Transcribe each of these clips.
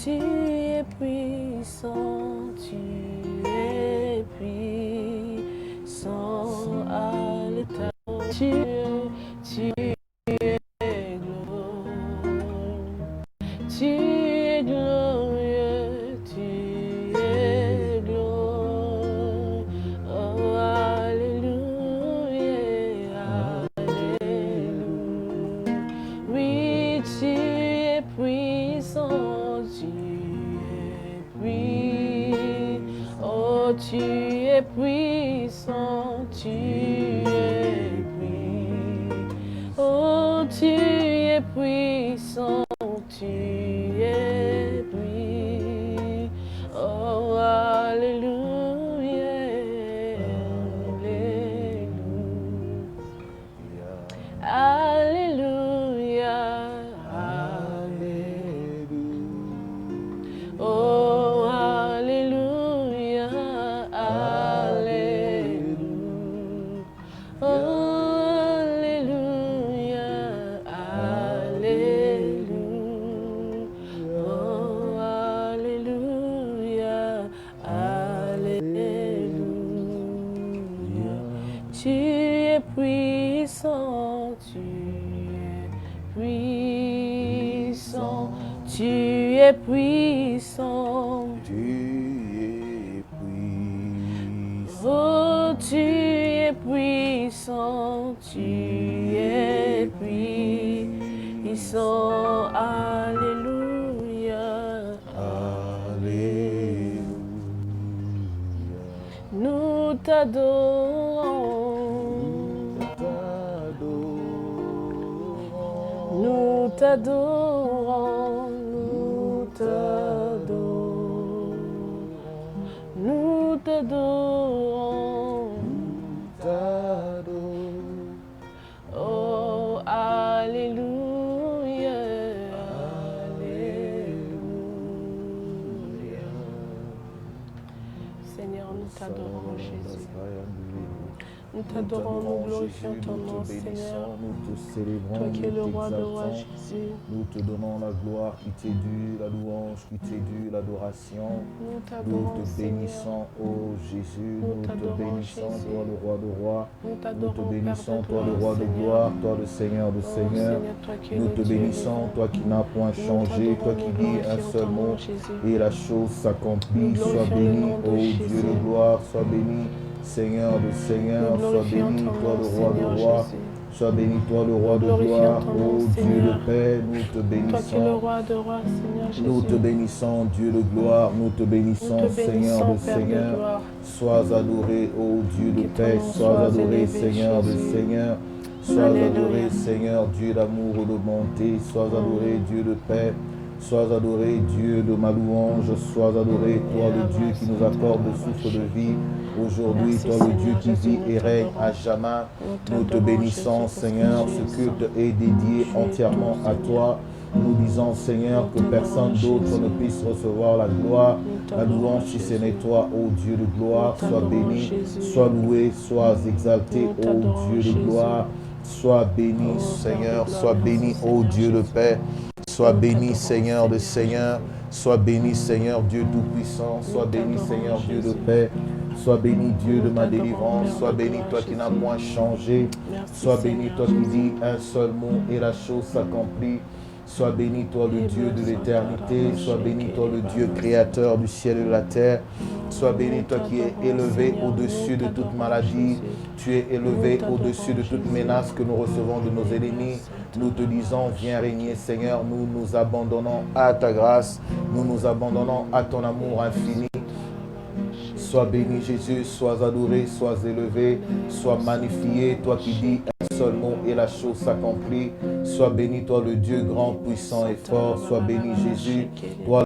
tu es puissant, tu es puissant à l'état. Tu es glorieux. Tu es glorieux, tu es glorieux. Oh, alléluia, alléluia. Oui, tu es puissant, tu es puissant. Oh, tu es puissant, tu es puissant. Oh, tu es puissant, tu es puissant. Oh, alléluia, alléluia. Alléluia, alléluia. Oh, alléluia, alléluia. Oh, alléluia, alléluia. Oh, alléluia, alléluia. Tu es puissant, tu es puissant, tu es puissant. Tu es puissant. Oh, tu es puissant, tu es puissant. Alléluia. Alléluia. Nous t'adorons. Nous t'adorons. Nous t'adorons. Nous t'adorons. Oh, alléluia, alléluia. Seigneur, nous t'adorons, Jésus. Nous t'adorons, nous glorifions ton nom, Seigneur. Nous te célébrons, Toi qui es le nous roi de rois, t'exaltons. Jésus. Nous te donnons la gloire qui t'est due, la louange qui t'est due, l'adoration. Nous Nous t'adorons, te Seigneur. bénissons, ô Jésus. Nous te t'adorons, bénissons, Jésus. toi le roi de rois. Nous Nous te t'adorons, bénissons, Père de toi le gloire, roi de Seigneur. gloire, toi le Seigneur de Oh, Seigneur. Seigneur, toi qui es Nous le te Dieu bénissons, vivant. toi qui n'as point Nous changé, toi t'adorons, qui nous dis un glorifions seul ton mot nom, Jésus. et la chose s'accomplit. Nous Sois glorifions le béni, nom de ô Jésus. Dieu de gloire, sois béni, Seigneur de Seigneur, Nous sois glorifions béni, ton toi nom, le roi de Seigneur rois. Jésus. Sois béni, toi le roi Nous de glorifions gloire, ton ô nom, Dieu Seigneur. le Père, nous te Toi qui es le bénissons. roi de rois, Seigneur Jésus. Nous te bénissons, Dieu de gloire, nous te bénissons, Nous te Seigneur bénissons, de Père de Seigneur. gloire. Sois adoré, ô Dieu de Que ton paix, nom sois soit adoré, élevé, Seigneur de Jésus. Seigneur. Sois Alléluia. adoré, Seigneur, Dieu d'amour et de bonté. Sois adoré, Dieu de paix. Sois adoré, Dieu de ma louange. Sois adoré, toi le Dieu qui nous accorde le souffle de vie. Aujourd'hui, Merci, toi le Dieu Seigneur qui Jésus, vit nous et règne à t'adorons. jamais. Nous te t'adorons, bénissons, Jésus, parce que Seigneur. tu Ce es culte saint. est dédié Tu es entièrement tout, à toi. Nous disons, Seigneur, Nous que personne t'adorons, d'autre Jésus. ne puisse recevoir la gloire, Nous la t'adorons, louange si ce Jésus. n'est toi, ô Dieu de gloire. Nous Sois t'adorons, béni, Jésus. sois loué, sois exalté, Nous ô t'adorons, Dieu de Jésus. gloire. Sois béni, Oh, Seigneur, Père de gloire, sois merci, béni, ô Seigneur Dieu de Jésus. paix. Sois Nous béni, t'adorons, Seigneur de Seigneur Seigneur. Sois béni, Seigneur Dieu Tout-Puissant. Sois béni, t'adorons, Seigneur Dieu de Jésus. paix. Sois béni, Dieu Nous de ma t'adorons, délivrance. Père Sois de béni, gloire, toi qui n'as Jésus. point changé. Merci, Sois béni, Seigneur toi qui Jésus. dis un seul mot et la chose s'accomplit. Sois béni, toi le Dieu de l'éternité. Sois béni, toi le Dieu créateur du ciel et de la terre. Sois béni, toi qui es élevé au-dessus de toute maladie. Tu es élevé au-dessus de toute menace que nous recevons de nos ennemis. Nous te disons, viens régner, Seigneur. Nous nous abandonnons à ta grâce. Nous nous abandonnons à ton amour infini. Sois béni, Jésus. Sois adoré, sois élevé, sois magnifié. Toi qui dis un seul mot et la chose s'accomplit. Sois béni, toi le Dieu grand, puissant et fort. Sois béni, Jésus. Toi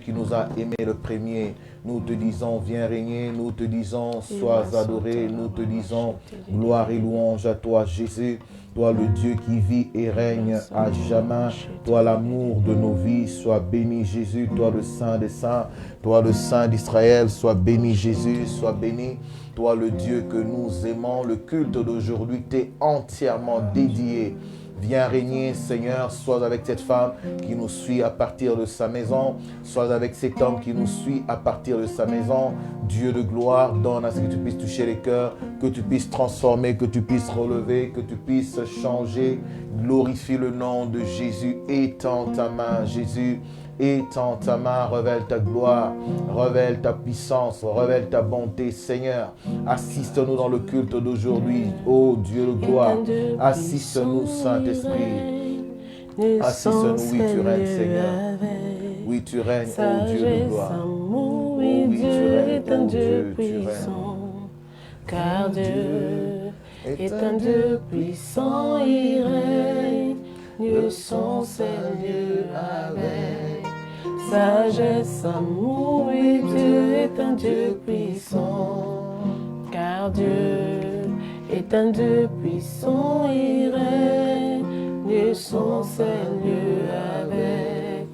qui nous a aimé le premier. Nous te disons, viens régner. Nous te disons, sois adoré. Nous te disons, gloire et louange à toi, Jésus. Toi le Dieu qui vit et règne à jamais. Toi l'amour de nos vies. Sois béni, Jésus. Toi le Saint des Saints. Toi le Saint d'Israël. Sois béni, Jésus. Sois béni. Toi le Dieu que nous aimons. Le culte d'aujourd'hui t'est entièrement dédié. Viens régner, Seigneur, sois avec cette femme qui nous suit à partir de sa maison, sois avec cet homme qui nous suit à partir de sa maison. Dieu de gloire, donne à ce que tu puisses toucher les cœurs, que tu puisses transformer, que tu puisses relever, que tu puisses changer. Glorifie le nom de Jésus. Étends ta main, Jésus. Étends ta main, révèle ta gloire, révèle ta puissance, révèle ta bonté, Seigneur. Assiste-nous dans le culte d'aujourd'hui, ô Dieu de gloire. Assiste-nous, Saint-Esprit. Assiste-nous, oui, tu règnes, Seigneur. Oui, tu règnes, ô Dieu de gloire. Oh, oui, tu règnes, ô Dieu, tu règnes. Car Dieu est un Dieu puissant, il règne sans lieu avec sagesse, amour, oui, Dieu est un Dieu puissant. Car Dieu est un Dieu puissant, il règne sans lieu avec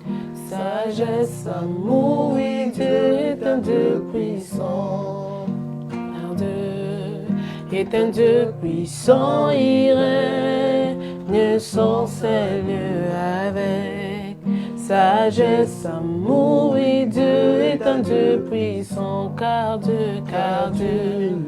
sagesse, amour, oui, Dieu est un Dieu puissant. Car Dieu est un Dieu puissant, il règne sans lieu avec sagesse, amour, oui, Dieu est un Dieu puissant. Car Dieu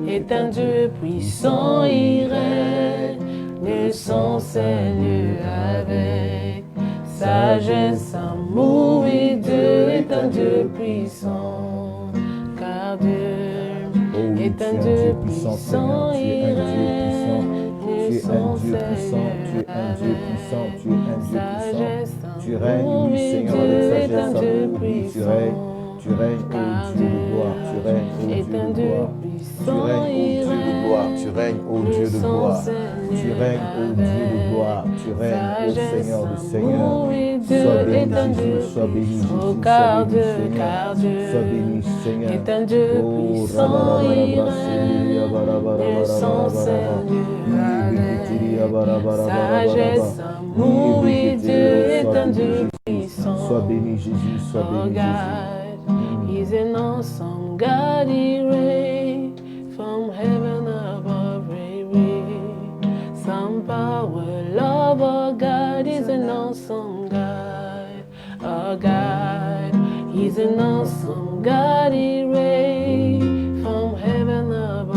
est un Dieu puissant, il règne sans lieu avec sagesse, amour, oui, Dieu est un Dieu puissant. Car Dieu est un Dieu puissant, il règne sans Dieu puissant, tu es un Dieu puissant, tu es un Dieu puissant. Tu règnes, oui, Seigneur, avec sagesse, amour, oui, tu règnes, ô Dieu de gloire, tu règnes, ô Dieu de gloire. Tu règnes, ô Dieu de gloire, tu règnes, ô Dieu de gloire. Tu règnes, ô Dieu de gloire, tu règnes, ô Seigneur de Seigneur. Sois béni, Jésus, sois béni, Jésus, sois béni, Seigneur. Sois béni, Seigneur. Est un Dieu puissant, il règne sans sagesse, amour, oui, Dieu est un Dieu puissant. Sois béni, Jésus, sois béni, Jésus. He's an awesome God, he reigns from heaven above, some power, love, oh God, is an awesome God, oh God, he's an awesome God, he reigns from heaven above,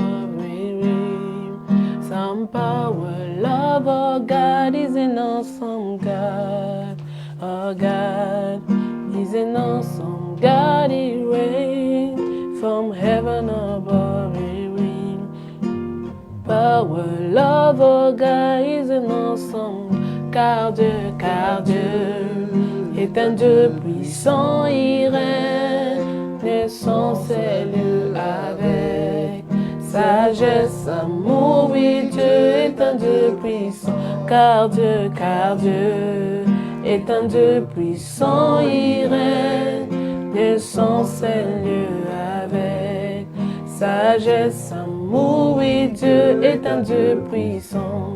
some power, love, oh God, is an awesome God, oh God, he's an awesome God, he reigns from heaven above, power, love, oh God, is an awesome. Car Dieu est un Dieu puissant, il règne sans lieu avec sagesse, amour, oui, Dieu est un Dieu puissant. Car Dieu est un Dieu puissant, il règne sans lieu avec sagesse, amour, oui, Dieu est un Dieu puissant.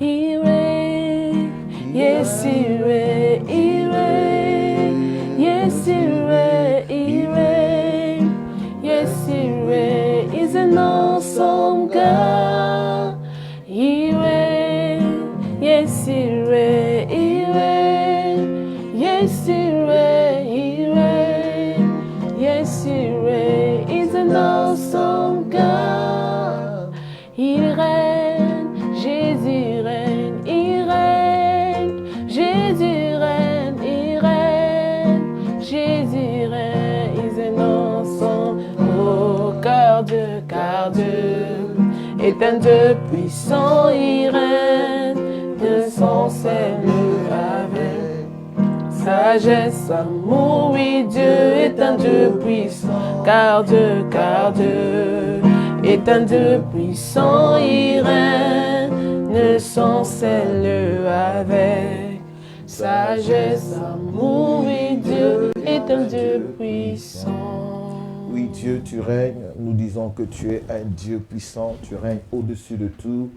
Il règne, yes, il règne, il règne, yes, il règne, il règne, yes, il règne, he's an awesome God. Il règne, yes, il règne, il règne, yes, il règne, il règne, yes, il règne, he's an awesome God. Il règne, Jésus règne, il règne, Jésus règne, il règne, Jésus règne, he's an awesome. Oh, car Dieu est un Dieu puissant, il règne sans lieu avec sagesse, amour, oui, Dieu est un Dieu puissant. Car Dieu est un Dieu puissant, il règne sans lieu avec sagesse, amour, oui, Dieu est un Dieu puissant. Oui, Dieu, tu règnes. Nous disons que tu es un Dieu puissant. Tu règnes au-dessus de tout.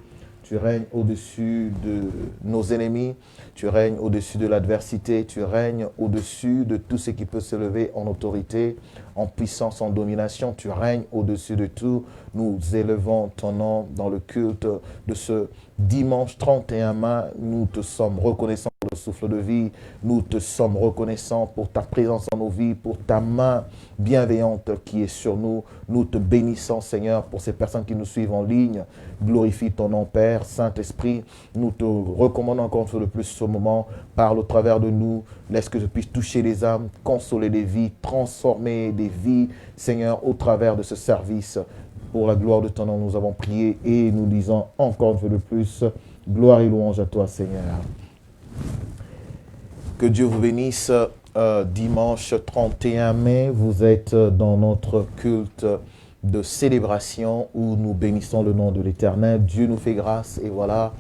Tu règnes au-dessus de nos ennemis. Tu règnes au-dessus de l'adversité. Tu règnes au-dessus de tout ce qui peut se lever en autorité, en puissance, en domination. Tu règnes au-dessus de tout. Nous élevons ton nom dans le culte de ce dimanche 31 mai, nous te sommes reconnaissants pour le souffle de vie. Nous te sommes reconnaissants pour ta présence dans nos vies, pour ta main bienveillante qui est sur nous. Nous te bénissons, Seigneur, pour ces personnes qui nous suivent en ligne. Glorifie ton nom, Père, Saint-Esprit. Nous te recommandons encore une fois de plus ce moment. Parle au travers de nous. Laisse que je puisse toucher les âmes, consoler des vies, transformer des vies, Seigneur, au travers de ce service. Pour la gloire de ton nom, nous avons prié et nous disons encore une fois de plus, gloire et louange à toi, Seigneur. Que Dieu vous bénisse. Dimanche 31 mai, vous êtes dans notre culte de célébration où nous bénissons le nom de l'Éternel. Dieu nous fait grâce et voilà,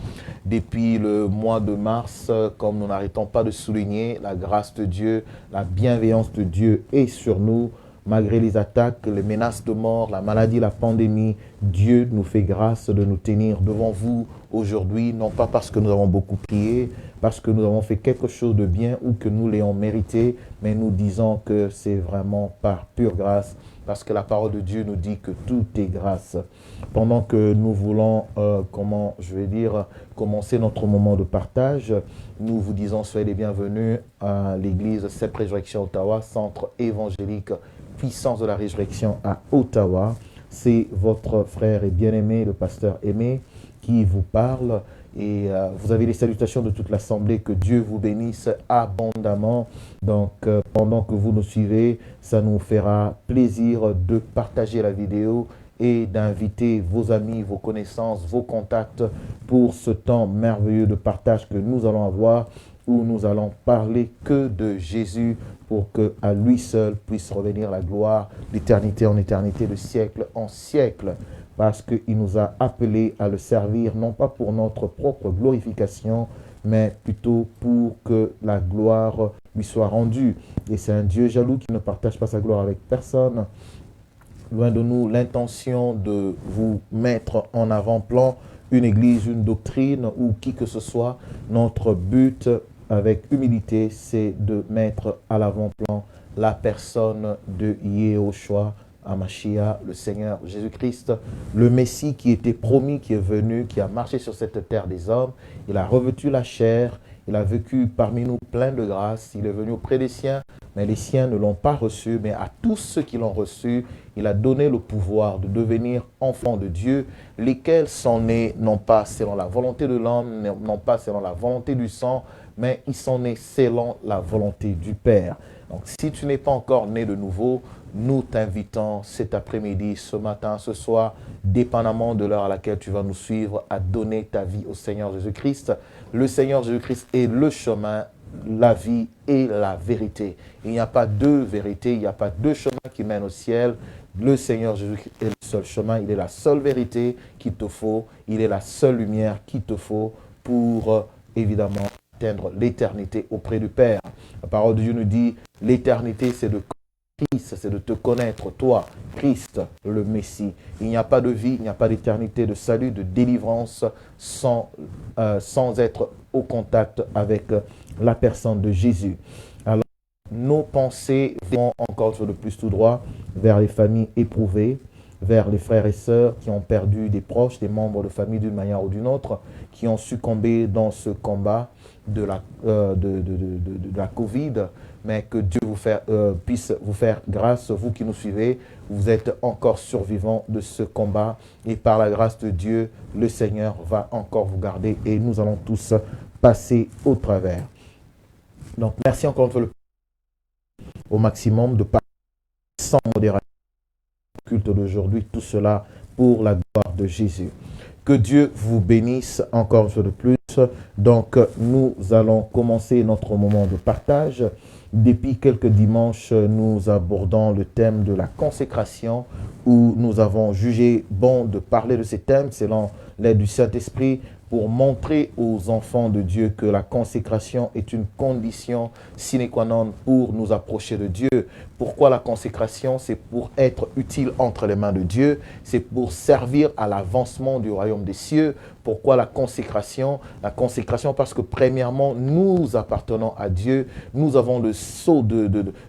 depuis le mois de mars, comme nous n'arrêtons pas de souligner, la grâce de Dieu, la bienveillance de Dieu est sur nous. Malgré les attaques, les menaces de mort, la maladie, la pandémie, Dieu nous fait grâce de nous tenir devant vous aujourd'hui, non pas parce que nous avons beaucoup prié, parce que nous avons fait quelque chose de bien ou que nous l'ayons mérité, mais nous disons que c'est vraiment par pure grâce, parce que la parole de Dieu nous dit que tout est grâce. Pendant que nous voulons, commencer notre moment de partage, nous vous disons soyez les bienvenus à l'église Cep Résurrection Ottawa, centre évangélique Puissance de la Résurrection à Ottawa. C'est votre frère et bien-aimé, le pasteur Aimé, qui vous parle. Et vous avez les salutations de toute l'Assemblée. Que Dieu vous bénisse abondamment. Donc, pendant que vous nous suivez, ça nous fera plaisir de partager la vidéo et d'inviter vos amis, vos connaissances, vos contacts pour ce temps merveilleux de partage que nous allons avoir, où nous allons parler que de Jésus pour qu'à lui seul puisse revenir la gloire d'éternité en éternité, de siècle en siècle, parce qu'il nous a appelés à le servir, non pas pour notre propre glorification, mais plutôt pour que la gloire lui soit rendue. Et c'est un Dieu jaloux qui ne partage pas sa gloire avec personne. Loin de nous l'intention de vous mettre en avant-plan une église, une doctrine ou qui que ce soit. Notre but avec humilité, c'est de mettre à l'avant-plan la personne de Yehoshua HaMashiach, le Seigneur Jésus-Christ, le Messie qui était promis, qui est venu, qui a marché sur cette terre des hommes. Il a revêtu la chair, il a vécu parmi nous plein de grâce, il est venu auprès des siens, mais les siens ne l'ont pas reçu, mais à tous ceux qui l'ont reçu, il a donné le pouvoir de devenir enfants de Dieu, lesquels sont nés non pas selon la volonté de l'homme, non pas selon la volonté du sang, mais ils sont nés selon la volonté du Père. Donc si tu n'es pas encore né de nouveau, nous t'invitons cet après-midi, ce matin, ce soir, dépendamment de l'heure à laquelle tu vas nous suivre, à donner ta vie au Seigneur Jésus-Christ. Le Seigneur Jésus-Christ est le chemin, la vie et la vérité. Il n'y a pas deux vérités, il n'y a pas deux chemins qui mènent au ciel. Le Seigneur Jésus-Christ est le seul chemin, il est la seule vérité qu'il te faut, il est la seule lumière qu'il te faut pour, évidemment, atteindre l'éternité auprès du Père. La parole de Dieu nous dit, l'éternité c'est de Christ, c'est de te connaître, toi, Christ, le Messie. Il n'y a pas de vie, il n'y a pas d'éternité, de salut, de délivrance sans être au contact avec la personne de Jésus. Alors, nos pensées vont encore de plus tout droit vers les familles éprouvées, vers les frères et sœurs qui ont perdu des proches, des membres de famille d'une manière ou d'une autre, qui ont succombé dans ce combat de la Covid, mais que Dieu puisse vous faire grâce, vous qui nous suivez, vous êtes encore survivants de ce combat et par la grâce de Dieu, le Seigneur va encore vous garder et nous allons tous passer au travers. Donc merci encore une fois au maximum de parler sans modération au culte d'aujourd'hui, tout cela pour la gloire de Jésus. Que Dieu vous bénisse encore une fois de plus. Donc, nous allons commencer notre moment de partage. Depuis quelques dimanches, nous abordons le thème de la consécration où nous avons jugé bon de parler de ces thèmes selon l'aide du Saint-Esprit pour montrer aux enfants de Dieu que la consécration est une condition sine qua non pour nous approcher de Dieu. Pourquoi la consécration? C'est pour être utile entre les mains de Dieu, c'est pour servir à l'avancement du royaume des cieux, Pourquoi la consécration? La consécration parce que premièrement, nous appartenons à Dieu. Nous avons le sceau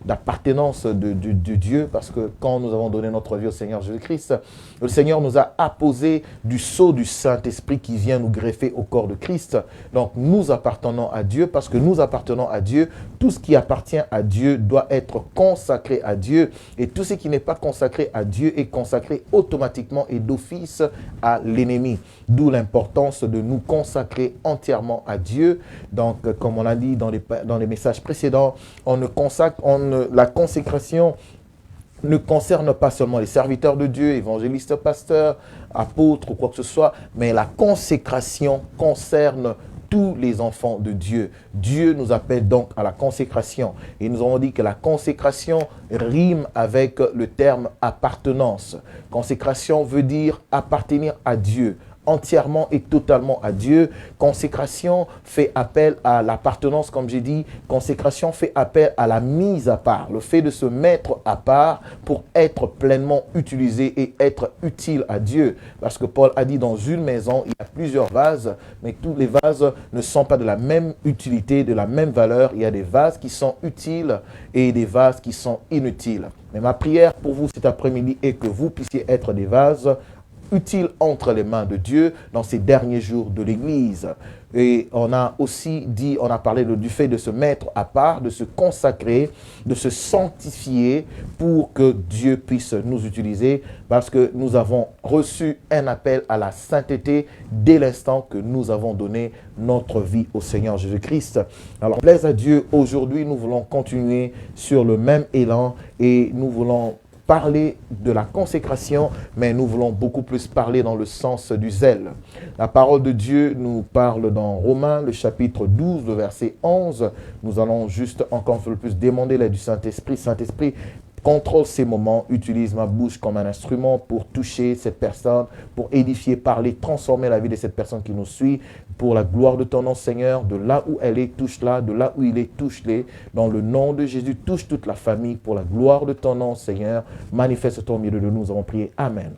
d'appartenance de Dieu parce que quand nous avons donné notre vie au Seigneur Jésus-Christ, le Seigneur nous a apposé du sceau du Saint-Esprit qui vient nous greffer au corps de Christ. Donc nous appartenons à Dieu. Parce que nous appartenons à Dieu, tout ce qui appartient à Dieu doit être consacré à Dieu. Et tout ce qui n'est pas consacré à Dieu est consacré automatiquement et d'office à l'ennemi. D'où l'importance de nous consacrer entièrement à Dieu. Donc, comme on l'a dit dans les messages précédents, la consécration ne concerne pas seulement les serviteurs de Dieu, évangélistes, pasteurs, apôtres ou quoi que ce soit, mais la consécration concerne tous les enfants de Dieu. Dieu nous appelle donc à la consécration. Et nous avons dit que la consécration rime avec le terme appartenance. Consécration veut dire appartenir à Dieu, entièrement et totalement à Dieu. Consécration fait appel à l'appartenance, comme j'ai dit. Consécration fait appel à la mise à part, le fait de se mettre à part pour être pleinement utilisé et être utile à Dieu. Parce que Paul a dit dans une maison, il y a plusieurs vases, mais tous les vases ne sont pas de la même utilité, de la même valeur. Il y a des vases qui sont utiles et des vases qui sont inutiles. Mais ma prière pour vous cet après-midi est que vous puissiez être des vases utile entre les mains de Dieu dans ces derniers jours de l'Église. Et on a aussi dit, on a parlé du fait de se mettre à part, de se consacrer, de se sanctifier pour que Dieu puisse nous utiliser parce que nous avons reçu un appel à la sainteté dès l'instant que nous avons donné notre vie au Seigneur Jésus-Christ. Alors, plaise à Dieu, aujourd'hui nous voulons continuer sur le même élan et nous voulons parler de la consécration, mais nous voulons beaucoup plus parler dans le sens du zèle. La parole de Dieu nous parle dans Romains, le chapitre 12, le verset 11. Nous allons juste encore un peu plus demander l'aide du Saint-Esprit. Saint-Esprit, contrôle ces moments, utilise ma bouche comme un instrument pour toucher cette personne, pour édifier, parler, transformer la vie de cette personne qui nous suit, pour la gloire de ton nom, Seigneur, de là où elle est, touche-la, de là où il est, touche-les. Dans le nom de Jésus, touche toute la famille, pour la gloire de ton nom, Seigneur. Manifeste-toi au milieu de nous, nous avons prié. Amen.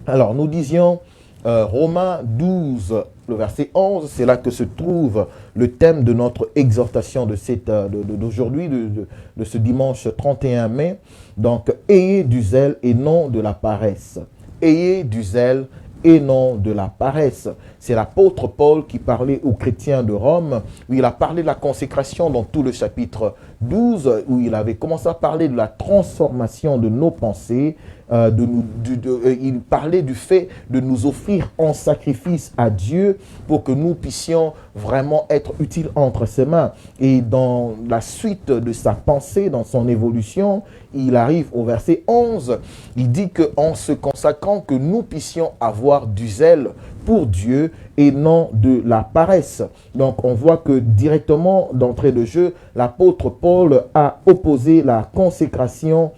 Alors, nous disions Romains 12, le verset 11, c'est là que se trouve le thème de notre exhortation d'aujourd'hui, de ce dimanche 31 mai. Donc, ayez du zèle et non de la paresse. Ayez du zèle et non de la paresse. C'est l'apôtre Paul qui parlait aux chrétiens de Rome, où il a parlé de la consécration dans tout le chapitre 12, où il avait commencé à parler de la transformation de nos pensées. Il parlait du fait de nous offrir en sacrifice à Dieu pour que nous puissions vraiment être utiles entre ses mains. Et dans la suite de sa pensée, dans son évolution, il arrive au verset 11, il dit qu'en se consacrant, que nous puissions avoir du zèle pour Dieu et non de la paresse. Donc on voit que directement d'entrée de jeu, l'apôtre Paul a opposé la consécration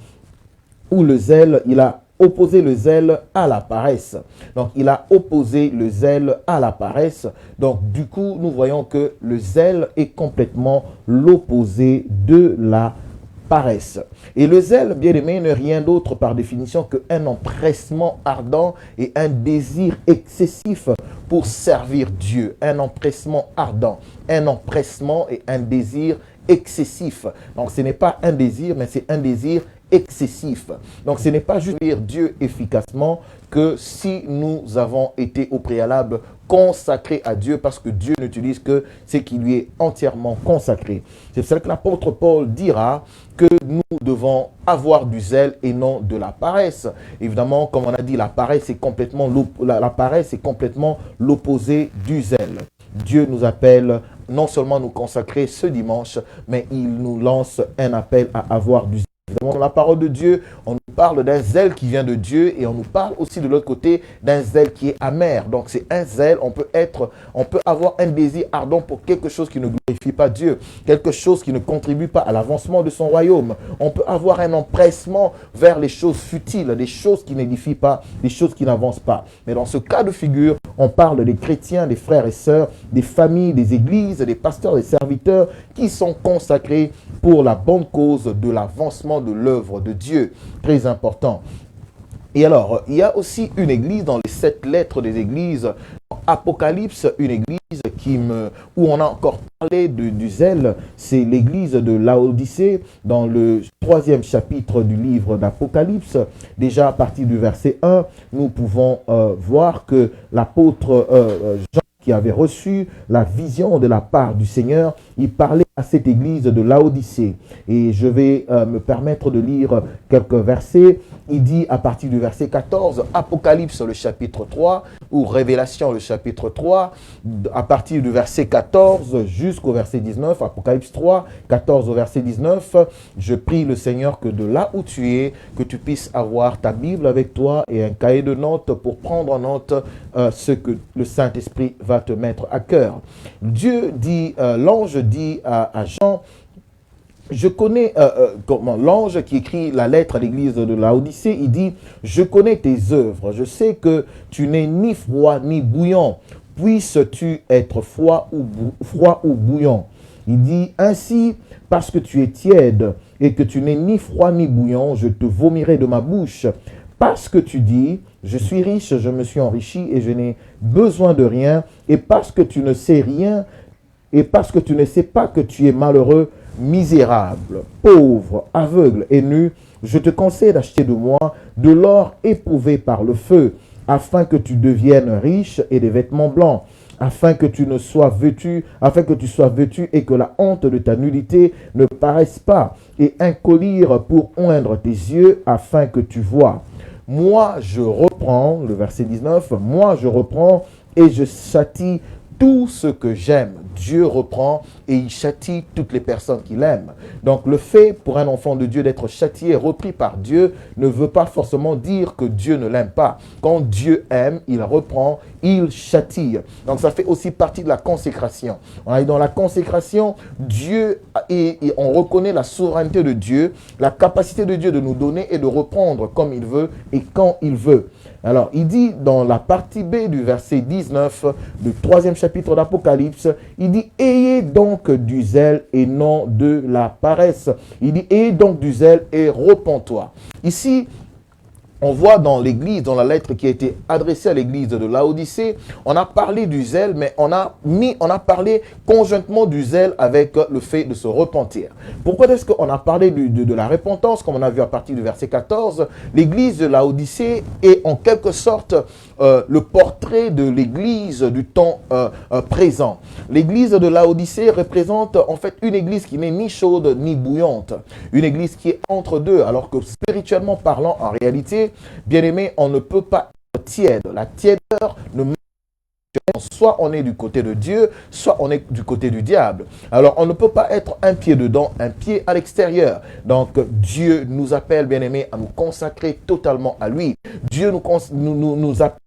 ou le zèle, il a opposé le zèle à la paresse. Donc, il a opposé le zèle à la paresse. Donc, du coup, nous voyons que le zèle est complètement l'opposé de la paresse. Et le zèle, bien aimé, n'est rien d'autre par définition qu'un empressement ardent et un désir excessif pour servir Dieu. Un empressement ardent, un empressement et un désir excessif. Donc, ce n'est pas un désir, mais c'est un désir excessif. Donc ce n'est pas juste dire Dieu efficacement que si nous avons été au préalable consacrés à Dieu, parce que Dieu n'utilise que ce qui lui est entièrement consacré. C'est ça que l'apôtre Paul dira que nous devons avoir du zèle et non de la paresse. Évidemment, comme on a dit, la paresse est complètement l'opposé du zèle. Dieu nous appelle non seulement à nous consacrer ce dimanche, mais il nous lance un appel à avoir du zèle. Dans la parole de Dieu, on nous parle d'un zèle qui vient de Dieu et on nous parle aussi de l'autre côté d'un zèle qui est amer. Donc c'est un zèle, on peut avoir un désir ardent pour quelque chose qui ne glorifie pas Dieu, quelque chose qui ne contribue pas à l'avancement de son royaume. On peut avoir un empressement vers les choses futiles, des choses qui n'édifient pas, des choses qui n'avancent pas. Mais dans ce cas de figure, on parle des chrétiens, des frères et sœurs, des familles, des églises, des pasteurs, des serviteurs qui sont consacrés pour la bonne cause de l'avancement de l'œuvre de Dieu. Très important. Et alors, il y a aussi une église dans les 7 lettres des églises, Apocalypse, une église où on a encore parlé du zèle, c'est l'église de Laodicée, dans le 3e chapitre du livre d'Apocalypse. Déjà à partir du verset 1, nous pouvons voir que l'apôtre Jean, qui avait reçu la vision de la part du Seigneur, il parlait à cette église de Laodicée. Et je vais me permettre de lire quelques versets. Il dit à partir du verset 14, Apocalypse le chapitre 3, ou Révélation le chapitre 3, à partir du verset 14 jusqu'au verset 19, Apocalypse 3, 14 au verset 19, je prie le Seigneur que de là où tu es, que tu puisses avoir ta Bible avec toi et un cahier de notes pour prendre en note ce que le Saint-Esprit va te mettre à cœur. Dieu dit, l'ange dit à Jean, je connais, l'ange qui écrit la lettre à l'église de Laodicée, il dit, je connais tes œuvres, je sais que tu n'es ni froid ni bouillant, puisses-tu être froid ou bouillant. Il dit, ainsi, parce que tu es tiède et que tu n'es ni froid ni bouillant, je te vomirai de ma bouche. Parce que tu dis, je suis riche, je me suis enrichi et je n'ai besoin de rien, et parce que tu ne sais rien, et parce que tu ne sais pas que tu es malheureux, misérable, pauvre, aveugle et nu, je te conseille d'acheter de moi de l'or éprouvé par le feu, afin que tu deviennes riche, et des vêtements blancs, afin que tu sois vêtu et que la honte de ta nudité ne paraisse pas, et un collier pour oindre tes yeux, afin que tu vois. Moi je reprends, le verset 19, moi je reprends et je châtie tout ce que j'aime. Dieu reprend et il châtie toutes les personnes qu'il aime. Donc le fait pour un enfant de Dieu d'être châtié et repris par Dieu ne veut pas forcément dire que Dieu ne l'aime pas. Quand Dieu aime, il reprend, il châtie. Donc ça fait aussi partie de la consécration. On est dans la consécration, Dieu, et on reconnaît la souveraineté de Dieu, la capacité de Dieu de nous donner et de reprendre comme il veut et quand il veut. Alors, il dit dans la partie B du verset 19 du 3e chapitre d'Apocalypse, il dit, ayez donc du zèle et non de la paresse. Il dit, ayez donc du zèle et repens-toi. Ici, on voit dans l'église, dans la lettre qui a été adressée à l'église de Laodicée, on a parlé du zèle, mais on a parlé conjointement du zèle avec le fait de se repentir. Pourquoi est-ce qu'on a parlé de la repentance, comme on a vu à partir du verset 14? L'église de Laodicée est en quelque sorte le portrait de l'église du temps présent. L'église de Laodicée représente en fait une église qui n'est ni chaude ni bouillante. Une église qui est entre deux, alors que spirituellement parlant, en réalité, bien aimé, on ne peut pas être tiède. La tièdeur ne marche pas. Soit on est du côté de Dieu, soit on est du côté du diable. Alors on ne peut pas être un pied dedans, un pied à l'extérieur. Donc Dieu nous appelle, bien aimé, à nous consacrer totalement à lui. Dieu nous appelle.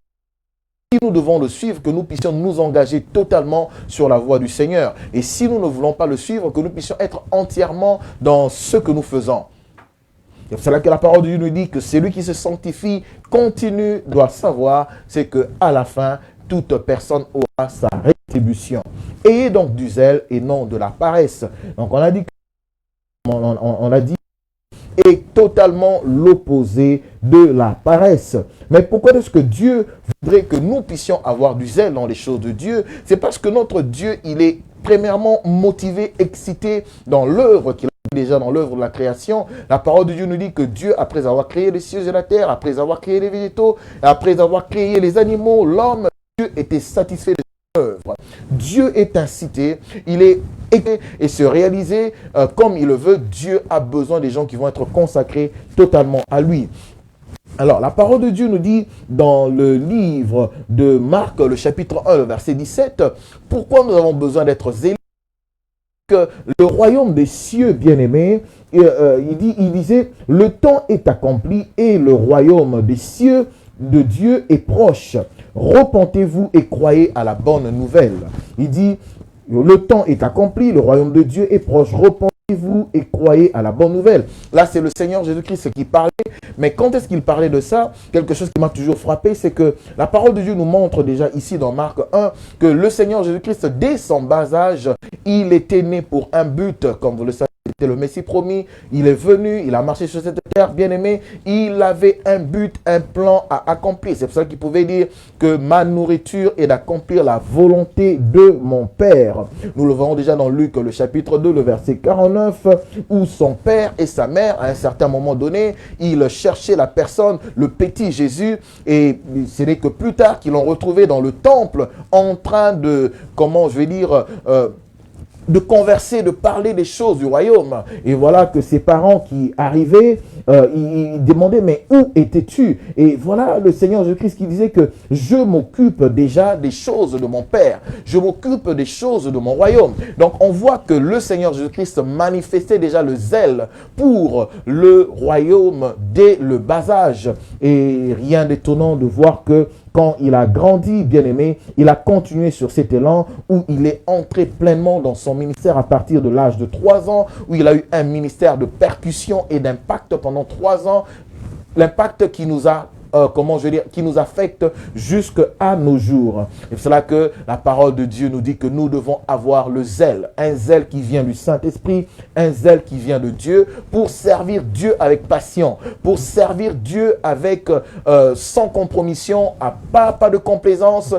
Si nous devons le suivre, que nous puissions nous engager totalement sur la voie du Seigneur. Et si nous ne voulons pas le suivre, que nous puissions être entièrement dans ce que nous faisons. C'est là que la parole de Dieu nous dit que celui qui se sanctifie, continue, doit savoir, c'est qu'à la fin, toute personne aura sa rétribution. Ayez donc du zèle et non de la paresse. Donc on a dit est totalement l'opposé de la paresse. Mais pourquoi est-ce que Dieu voudrait que nous puissions avoir du zèle dans les choses de Dieu? C'est parce que notre Dieu, il est premièrement motivé, excité dans l'œuvre qu'il a déjà dans l'œuvre de la création. La parole de Dieu nous dit que Dieu, après avoir créé les cieux et la terre, après avoir créé les végétaux, après avoir créé les animaux, l'homme, Dieu était satisfait de son œuvre. Dieu est incité, il est et se réaliser comme il le veut. Dieu a besoin des gens qui vont être consacrés totalement à lui. Alors, la parole de Dieu nous dit dans le livre de Marc, le chapitre 1, le verset 17, pourquoi nous avons besoin d'être zélés? Que le royaume des cieux, bien-aimés, il disait, le temps est accompli et le royaume des cieux de Dieu est proche. Repentez-vous et croyez à la bonne nouvelle. Il dit, le temps est accompli, le royaume de Dieu est proche. Repentez-vous et croyez à la bonne nouvelle. Là, c'est le Seigneur Jésus-Christ qui parlait. Mais quand est-ce qu'il parlait de ça? Quelque chose qui m'a toujours frappé, c'est que la parole de Dieu nous montre déjà ici dans Marc 1 que le Seigneur Jésus-Christ, dès son bas âge, il était né pour un but, comme vous le savez, c'était le Messie promis. Il est venu, il a marché sur cette terre, bien-aimé. Il avait un but, un plan à accomplir. C'est pour ça qu'il pouvait dire que ma nourriture est d'accomplir la volonté de mon Père. Nous le voyons déjà dans Luc, le chapitre 2, le verset 49, où son père et sa mère, à un certain moment donné, ils cherchaient la personne, le petit Jésus, et ce n'est que plus tard qu'ils l'ont retrouvé dans le temple en train de, comment je vais dire, de converser, de parler des choses du royaume. Et voilà que ses parents qui arrivaient, ils demandaient, mais où étais-tu? Et voilà le Seigneur Jésus-Christ qui disait que je m'occupe déjà des choses de mon Père. Je m'occupe des choses de mon royaume. Donc on voit que le Seigneur Jésus-Christ manifestait déjà le zèle pour le royaume dès le bas âge. Et rien d'étonnant de voir que quand il a grandi, bien-aimé, il a continué sur cet élan où il est entré pleinement dans son ministère à partir de l'âge de 3 ans, où il a eu un ministère de percussion et d'impact pendant 3 ans. L'impact qui nous a comment je veux dire, qui nous affecte jusqu'à nos jours. Et c'est cela que la parole de Dieu nous dit que nous devons avoir le zèle, un zèle qui vient du Saint-Esprit, un zèle qui vient de Dieu, pour servir Dieu avec passion, pour servir Dieu avec sans compromission, pas de complaisance.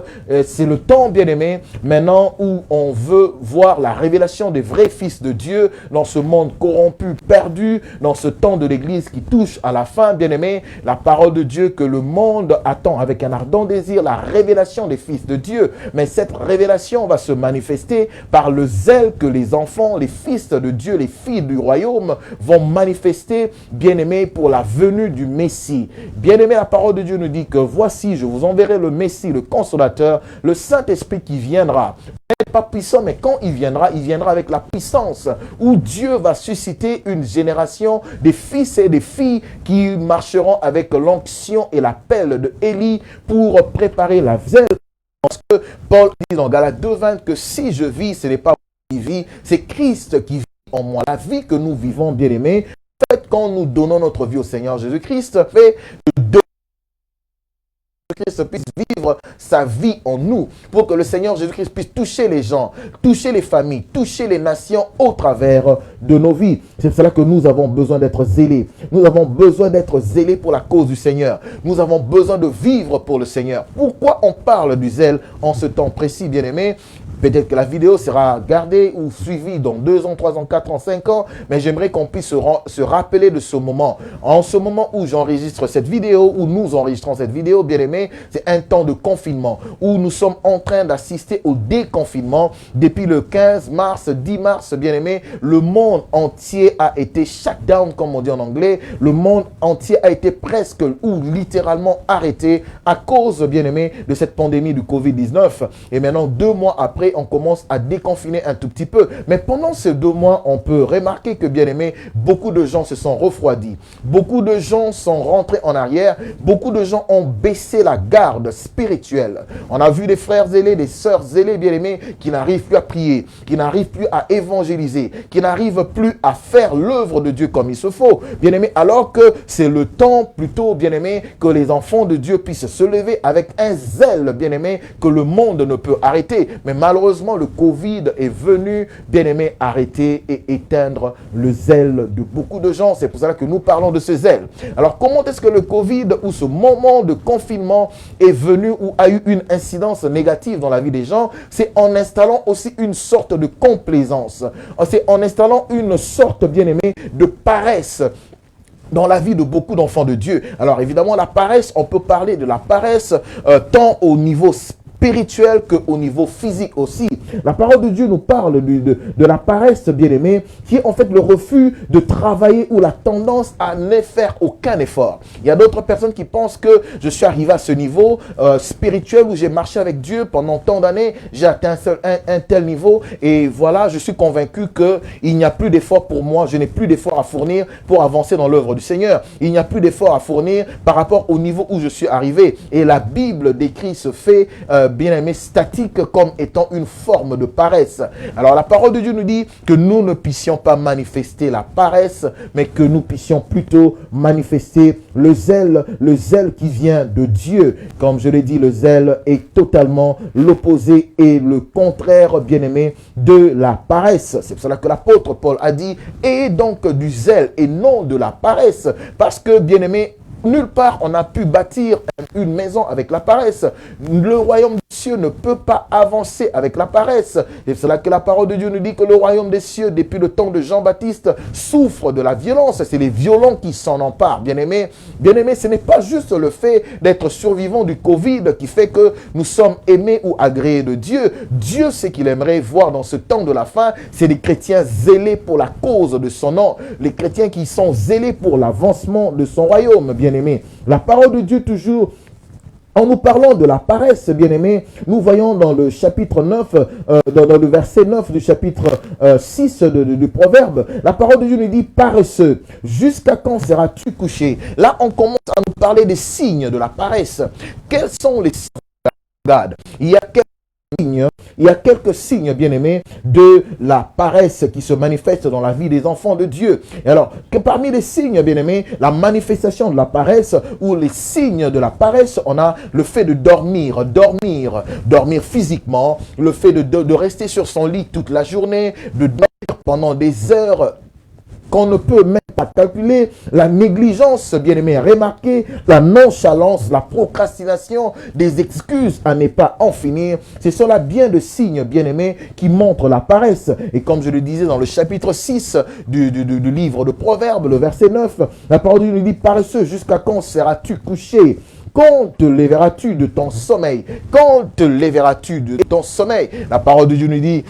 C'est le temps, bien-aimé, maintenant où on veut voir la révélation des vrais fils de Dieu dans ce monde corrompu, perdu, dans ce temps de l'Église qui touche à la fin, bien-aimé. La parole de Dieu que le monde attend avec un ardent désir, la révélation des fils de Dieu. Mais cette révélation va se manifester par le zèle que les enfants, les fils de Dieu, les filles du royaume vont manifester, bien-aimés, pour la venue du Messie. Bien-aimé, la parole de Dieu nous dit que voici, je vous enverrai le Messie, le Consolateur, le Saint-Esprit qui viendra. Il n'est pas puissant, mais quand il viendra avec la puissance, où Dieu va susciter une génération des fils et des filles qui marcheront avec l'onction et l'appel de Élie pour préparer la zèle. Parce que Paul dit dans Galates 2:20 que si je vis, ce n'est pas moi qui vis, c'est Christ qui vit en moi. La vie que nous vivons, bien-aimés, en fait, quand nous donnons notre vie au Seigneur Jésus-Christ, fait de Christ puisse vivre sa vie en nous, pour que le Seigneur Jésus-Christ puisse toucher les gens, toucher les familles, toucher les nations au travers de nos vies. C'est pour cela que nous avons besoin d'être zélés. Nous avons besoin d'être zélés pour la cause du Seigneur. Nous avons besoin de vivre pour le Seigneur. Pourquoi on parle du zèle en ce temps précis, bien-aimés? Peut-être que la vidéo sera gardée ou suivie dans 2 ans, 3 ans, 4 ans, 5 ans, mais j'aimerais qu'on puisse se rappeler de ce moment. En ce moment où j'enregistre cette vidéo, où nous enregistrons cette vidéo, bien aimé, c'est un temps de confinement, où nous sommes en train d'assister au déconfinement. Depuis le 15 mars, 10 mars, bien aimé, le monde entier a été shut down, comme on dit en anglais. Le monde entier a été presque ou littéralement arrêté à cause, bien aimé, de cette pandémie du Covid-19. Et maintenant, 2 mois après, on commence à déconfiner un tout petit peu. Mais pendant ces 2 mois, on peut remarquer que, bien aimé, beaucoup de gens se sont refroidis. Beaucoup de gens sont rentrés en arrière. Beaucoup de gens ont baissé la garde spirituelle. On a vu des frères zélés, des sœurs zélées, bien aimés, qui n'arrivent plus à prier, qui n'arrivent plus à évangéliser, qui n'arrivent plus à faire l'œuvre de Dieu comme il se faut. Bien aimé, alors que c'est le temps plutôt, bien aimé, que les enfants de Dieu puissent se lever avec un zèle, bien aimé, que le monde ne peut arrêter. Mais malheureusement, le Covid est venu, bien aimé, arrêter et éteindre le zèle de beaucoup de gens. C'est pour cela que nous parlons de ce zèle. Alors, comment est-ce que le Covid ou ce moment de confinement est venu ou a eu une incidence négative dans la vie des gens? C'est en installant aussi une sorte de complaisance. C'est en installant une sorte, bien aimé, de paresse dans la vie de beaucoup d'enfants de Dieu. Alors évidemment, la paresse, on peut parler de la paresse tant au niveau spirituel qu'au niveau physique aussi. La parole de Dieu nous parle de la paresse, bien-aimé, qui est en fait le refus de travailler ou la tendance à ne faire aucun effort. Il y a d'autres personnes qui pensent que je suis arrivé à ce niveau spirituel où j'ai marché avec Dieu pendant tant d'années, j'ai atteint un tel niveau et voilà, je suis convaincu qu'il n'y a plus d'effort pour moi, je n'ai plus d'effort à fournir pour avancer dans l'œuvre du Seigneur. Il n'y a plus d'effort à fournir par rapport au niveau où je suis arrivé. Et la Bible décrit ce fait, bien-aimé, statique comme étant une forme de paresse. Alors la parole de Dieu nous dit que nous ne puissions pas manifester la paresse, mais que nous puissions plutôt manifester le zèle qui vient de Dieu. Comme je l'ai dit, le zèle est totalement l'opposé et le contraire, bien-aimé, de la paresse. C'est pour cela que l'apôtre Paul a dit, et donc du zèle et non de la paresse, parce que, bien-aimé, nulle part on a pu bâtir une maison avec la paresse. Le royaume des cieux ne peut pas avancer avec la paresse. Et c'est là que la parole de Dieu nous dit que le royaume des cieux, depuis le temps de Jean-Baptiste, souffre de la violence. C'est les violents qui s'en emparent. Bien-aimé, ce n'est pas juste le fait d'être survivant du Covid qui fait que nous sommes aimés ou agréés de Dieu. Dieu sait qu'il aimerait voir dans ce temps de la fin, c'est les chrétiens zélés pour la cause de son nom. Les chrétiens qui sont zélés pour l'avancement de son royaume, bien-aimé. La parole de Dieu toujours, en nous parlant de la paresse, bien-aimé, nous voyons dans le chapitre 9, dans le verset 9 du chapitre 6 du Proverbe, la parole de Dieu nous dit « Paresseux, jusqu'à quand seras-tu couché ?» Là, on commence à nous parler des signes de la paresse. Quels sont les signes de la paresse? Il y a quelques signes, bien-aimés, de la paresse qui se manifeste dans la vie des enfants de Dieu. Et alors, que parmi les signes, bien-aimés, la manifestation de la paresse ou les signes de la paresse, on a le fait de dormir physiquement, le fait de rester sur son lit toute la journée, de dormir pendant des heures qu'on ne peut même pas calculer, la négligence, bien-aimé, remarquer, la nonchalance, la procrastination, des excuses à ne pas en finir. Ce sont là bien de signes, bien-aimés, qui montrent la paresse. Et comme je le disais dans le chapitre 6 du livre de Proverbes, le verset 9, la parole de Dieu nous dit « Paresseux, jusqu'à quand seras-tu couché ?» Quand te lèveras-tu de ton sommeil? Quand te lèveras-tu de ton sommeil? La parole de Dieu nous dit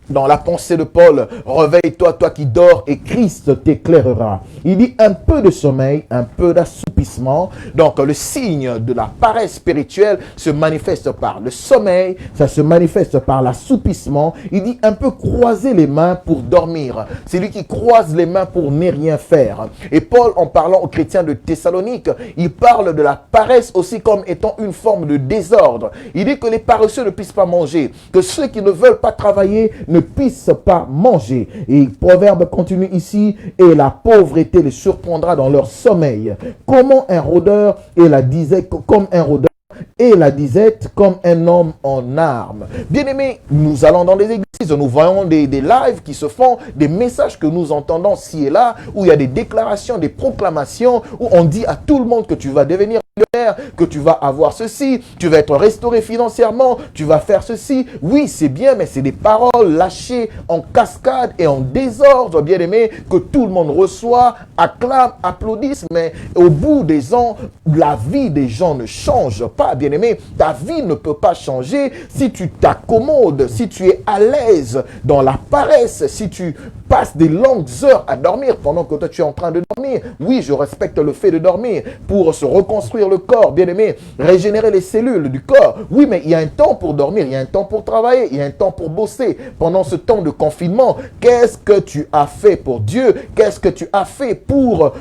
dans la pensée de Paul, réveille-toi, toi qui dors, et Christ t'éclairera. Il dit un peu de sommeil, un peu d'assoupissement. Donc le signe de la paresse spirituelle se manifeste par le sommeil, ça se manifeste par l'assoupissement. Il dit un peu croiser les mains pour dormir. C'est lui qui croise les mains pour ne rien faire. Et Paul, en parlant aux chrétiens de Thessalonique, il parle de la paresse aussi comme étant une forme de désordre. Il dit que les paresseux ne puissent pas manger, que ceux qui ne veulent pas travailler ne puissent pas manger. Et Proverbe continue ici, et la pauvreté les surprendra dans leur sommeil. Comment un rôdeur et la disette, comme un rôdeur et la disette comme un homme en armes. Bien-aimés, nous allons dans les églises, nous voyons des lives qui se font, des messages que nous entendons ci et là, où il y a des déclarations, des proclamations, où on dit à tout le monde que tu vas devenir millionnaire, que tu vas avoir ceci, tu vas être restauré financièrement, tu vas faire ceci. Oui, c'est bien, mais c'est des paroles lâchées en cascade et en désordre, bien-aimés, que tout le monde reçoit, acclame, applaudisse, mais au bout des ans, la vie des gens ne change pas, bien-aimé. Ta vie ne peut pas changer si tu t'accommodes, si tu es à l'aise dans la paresse, si tu passes des longues heures à dormir pendant que toi tu es en train de dormir. Oui, je respecte le fait de dormir pour se reconstruire le corps, bien-aimé, régénérer les cellules du corps. Oui, mais il y a un temps pour dormir, il y a un temps pour travailler, il y a un temps pour bosser. Pendant ce temps de confinement, qu'est-ce que tu as fait pour Dieu? Qu'est-ce que tu as fait pour,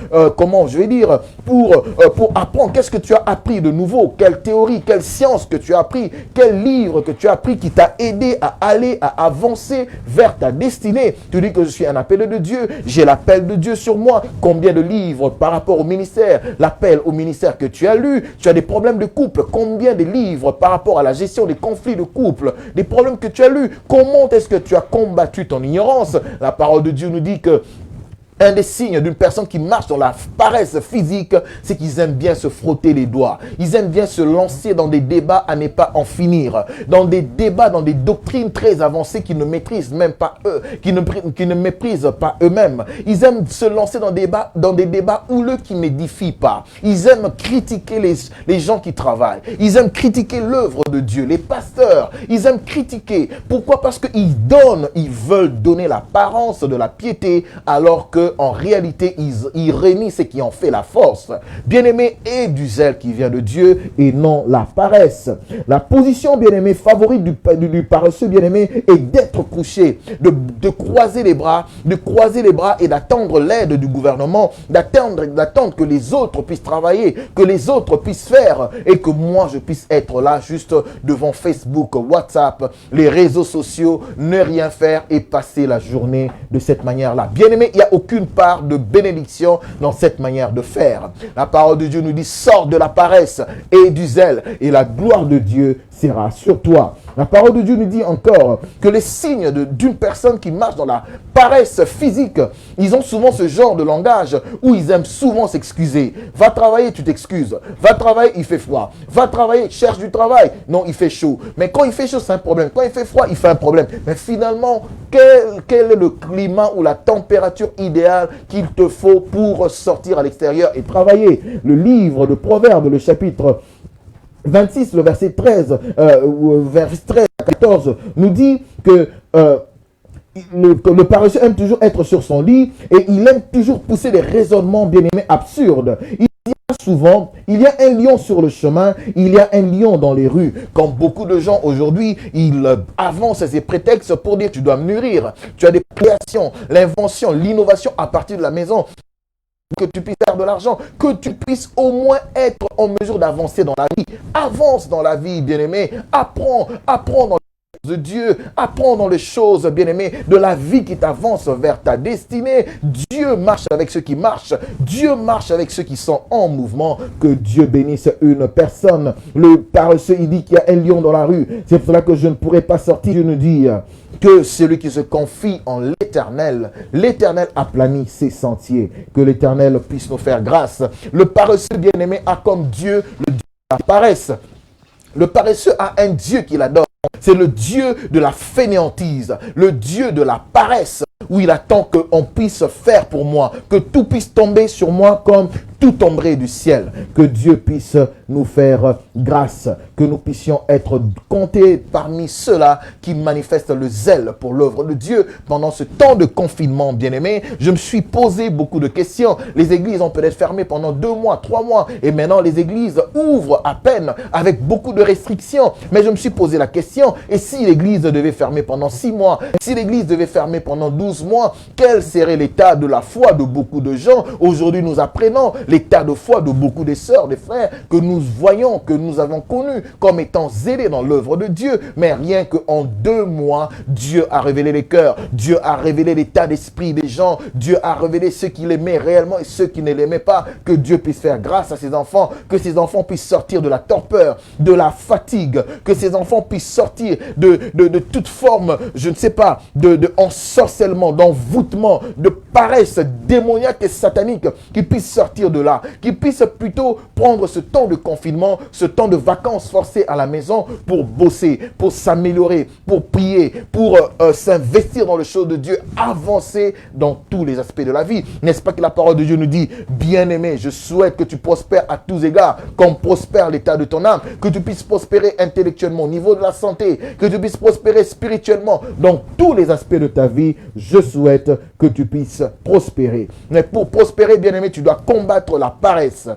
pour apprendre? Qu'est-ce que tu as appris de nouveau? Quelle théorie, quelle science que tu as appris? Quel livre que tu as appris qui t'a aidé à aller, à avancer vers ta destinée? Tu dis que je suis un appelé de Dieu, j'ai l'appel de Dieu sur moi. Combien de livres par rapport au ministère? L'appel au ministère que tu as lu, tu as des problèmes de couple. Combien de livres par rapport à la gestion des conflits de couple? Des problèmes que tu as lus. Comment est-ce que tu as combattu ton ignorance? La parole de Dieu nous dit que un des signes d'une personne qui marche dans la paresse physique, c'est qu'ils aiment bien se frotter les doigts. Ils aiment bien se lancer dans des débats à ne pas en finir. Dans des débats, dans des doctrines très avancées qu'ils ne maîtrisent même pas eux, qui ne méprisent pas eux-mêmes. Ils aiment se lancer dans des débats houleux qui n'édifient pas. Ils aiment critiquer les gens qui travaillent. Ils aiment critiquer l'œuvre de Dieu, les pasteurs. Ils aiment critiquer. Pourquoi? Parce qu'ils veulent donner l'apparence de la piété alors que en réalité, il réunit ce qui en fait la force. Bien-aimé, et du zèle qui vient de Dieu et non la paresse. La position, bien-aimé, favorite du paresseux, bien-aimé, est d'être couché, de croiser les bras et d'attendre l'aide du gouvernement, d'attendre que les autres puissent travailler, que les autres puissent faire et que moi je puisse être là juste devant Facebook, WhatsApp, les réseaux sociaux, ne rien faire et passer la journée de cette manière-là. Bien-aimé, il n'y a aucune part de bénédiction dans cette manière de faire. La parole de Dieu nous dit, sors de la paresse et du zèle et la gloire de Dieu sera sur toi. La parole de Dieu nous dit encore que les signes d'une personne qui marche dans la paresse physique, ils ont souvent ce genre de langage où ils aiment souvent s'excuser. Va travailler, tu t'excuses. Va travailler, il fait froid. Va travailler, cherche du travail. Non, il fait chaud. Mais quand il fait chaud, c'est un problème. Quand il fait froid, il fait un problème. Mais finalement, quel est le climat ou la température idéale qu'il te faut pour sortir à l'extérieur et travailler? Le livre de Proverbes, le chapitre 26, le verset 13, verset 13 à 14, nous dit que le paresseux aime toujours être sur son lit et il aime toujours pousser des raisonnements bien-aimés absurdes. Il y a un lion sur le chemin, il y a un lion dans les rues. Quand beaucoup de gens aujourd'hui, ils avancent ces prétextes pour dire tu dois me nourrir. Tu as des créations, l'invention, l'innovation à partir de la maison. Que tu puisses faire de l'argent, que tu puisses au moins être en mesure d'avancer dans la vie. Avance dans la vie, bien-aimé. Apprends dans les choses de Dieu. Apprends dans les choses, bien-aimé, de la vie qui t'avance vers ta destinée. Dieu marche avec ceux qui marchent. Dieu marche avec ceux qui sont en mouvement. Que Dieu bénisse une personne. Le paresseux, il dit qu'il y a un lion dans la rue. C'est pour cela que je ne pourrais pas sortir. Dieu nous dit que celui qui se confie en l'Éternel, l'Éternel aplanit ses sentiers. Que l'Éternel puisse nous faire grâce. Le paresseux bien-aimé a comme Dieu le Dieu de la paresse. Le paresseux a un Dieu qu'il adore. C'est le Dieu de la fainéantise, le Dieu de la paresse, où il attend qu'on puisse faire pour moi, que tout puisse tomber sur moi comme tout tomberait du ciel. Que Dieu puisse nous faire grâce, que nous puissions être comptés parmi ceux-là qui manifestent le zèle pour l'œuvre de Dieu. Pendant ce temps de confinement, bien-aimé, je me suis posé beaucoup de questions. Les églises ont peut-être fermé pendant 2 mois, 3 mois, et maintenant les églises ouvrent à peine avec beaucoup de restrictions. Mais je me suis posé la question, et si l'église devait fermer pendant 6 mois, si l'église devait fermer pendant 12 mois, quel serait l'état de la foi de beaucoup de gens? Aujourd'hui, nous apprenons l'état de foi de beaucoup de sœurs, des frères, que nous voyons, que nous avons connus comme étant zélés dans l'œuvre de Dieu. Mais rien qu'en 2 mois, Dieu a révélé les cœurs, Dieu a révélé l'état d'esprit des gens, Dieu a révélé ceux qui l'aimaient réellement et ceux qui ne l'aimaient pas. Que Dieu puisse faire grâce à ses enfants, que ses enfants puissent sortir de la torpeur, de la fatigue, que ses enfants puissent sortir de toute forme, je ne sais pas, de ensorcellement, d'envoûtement, de paresse démoniaque et satanique, qui puissent sortir de là, qui puissent plutôt prendre ce temps de confinement, ce temps de vacances forcées à la maison pour bosser, pour s'améliorer, pour prier, pour s'investir dans les choses de Dieu, avancer dans tous les aspects de la vie. N'est-ce pas que la parole de Dieu nous dit, bien-aimé, je souhaite que tu prospères à tous égards, comme prospère l'état de ton âme, que tu puisses prospérer intellectuellement au niveau de la santé, que tu puisses prospérer spirituellement dans tous les aspects de ta vie. Je souhaite que tu puisses prospérer. Mais pour prospérer, bien-aimé, tu dois combattre la paresse.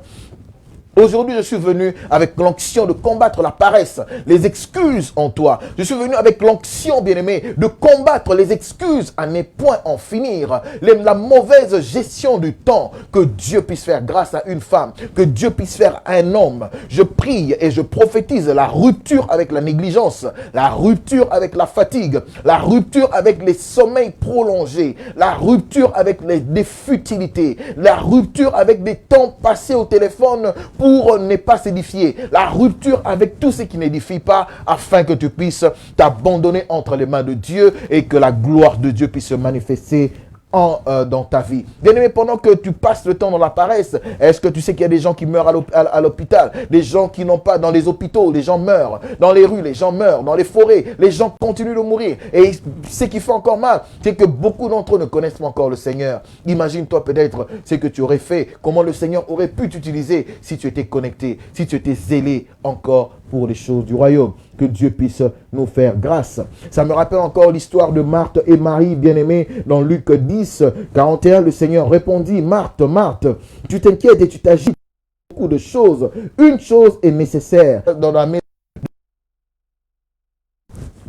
Aujourd'hui, je suis venu avec l'onction de combattre la paresse, les excuses en toi. Je suis venu avec l'onction, bien-aimé, de combattre les excuses à ne point en finir. La mauvaise gestion du temps. Que Dieu puisse faire grâce à une femme, que Dieu puisse faire à un homme. Je prie et je prophétise la rupture avec la négligence, la rupture avec la fatigue, la rupture avec les sommeils prolongés, la rupture avec des futilités, la rupture avec des temps passés au téléphone pour ne pas s'édifier. La rupture avec tout ce qui n'édifie pas, afin que tu puisses t'abandonner entre les mains de Dieu et que la gloire de Dieu puisse se manifester dans ta vie. Bien-aimé, pendant que tu passes le temps dans la paresse, est-ce que tu sais qu'il y a des gens qui meurent à l'hôpital, des gens qui n'ont pas, dans les hôpitaux, les gens meurent, dans les rues, les gens meurent, dans les forêts, les gens continuent de mourir. Et ce qui fait encore mal, c'est que beaucoup d'entre eux ne connaissent pas encore le Seigneur. Imagine-toi peut-être ce que tu aurais fait, comment le Seigneur aurait pu t'utiliser si tu étais connecté, si tu étais zélé encore pour les choses du royaume. Que Dieu puisse nous faire grâce. Ça me rappelle encore l'histoire de Marthe et Marie, bien-aimés, dans Luc 10, 41. Le Seigneur répondit, Marthe, Marthe, tu t'inquiètes et tu t'agites beaucoup de choses. Une chose est nécessaire dans la maison.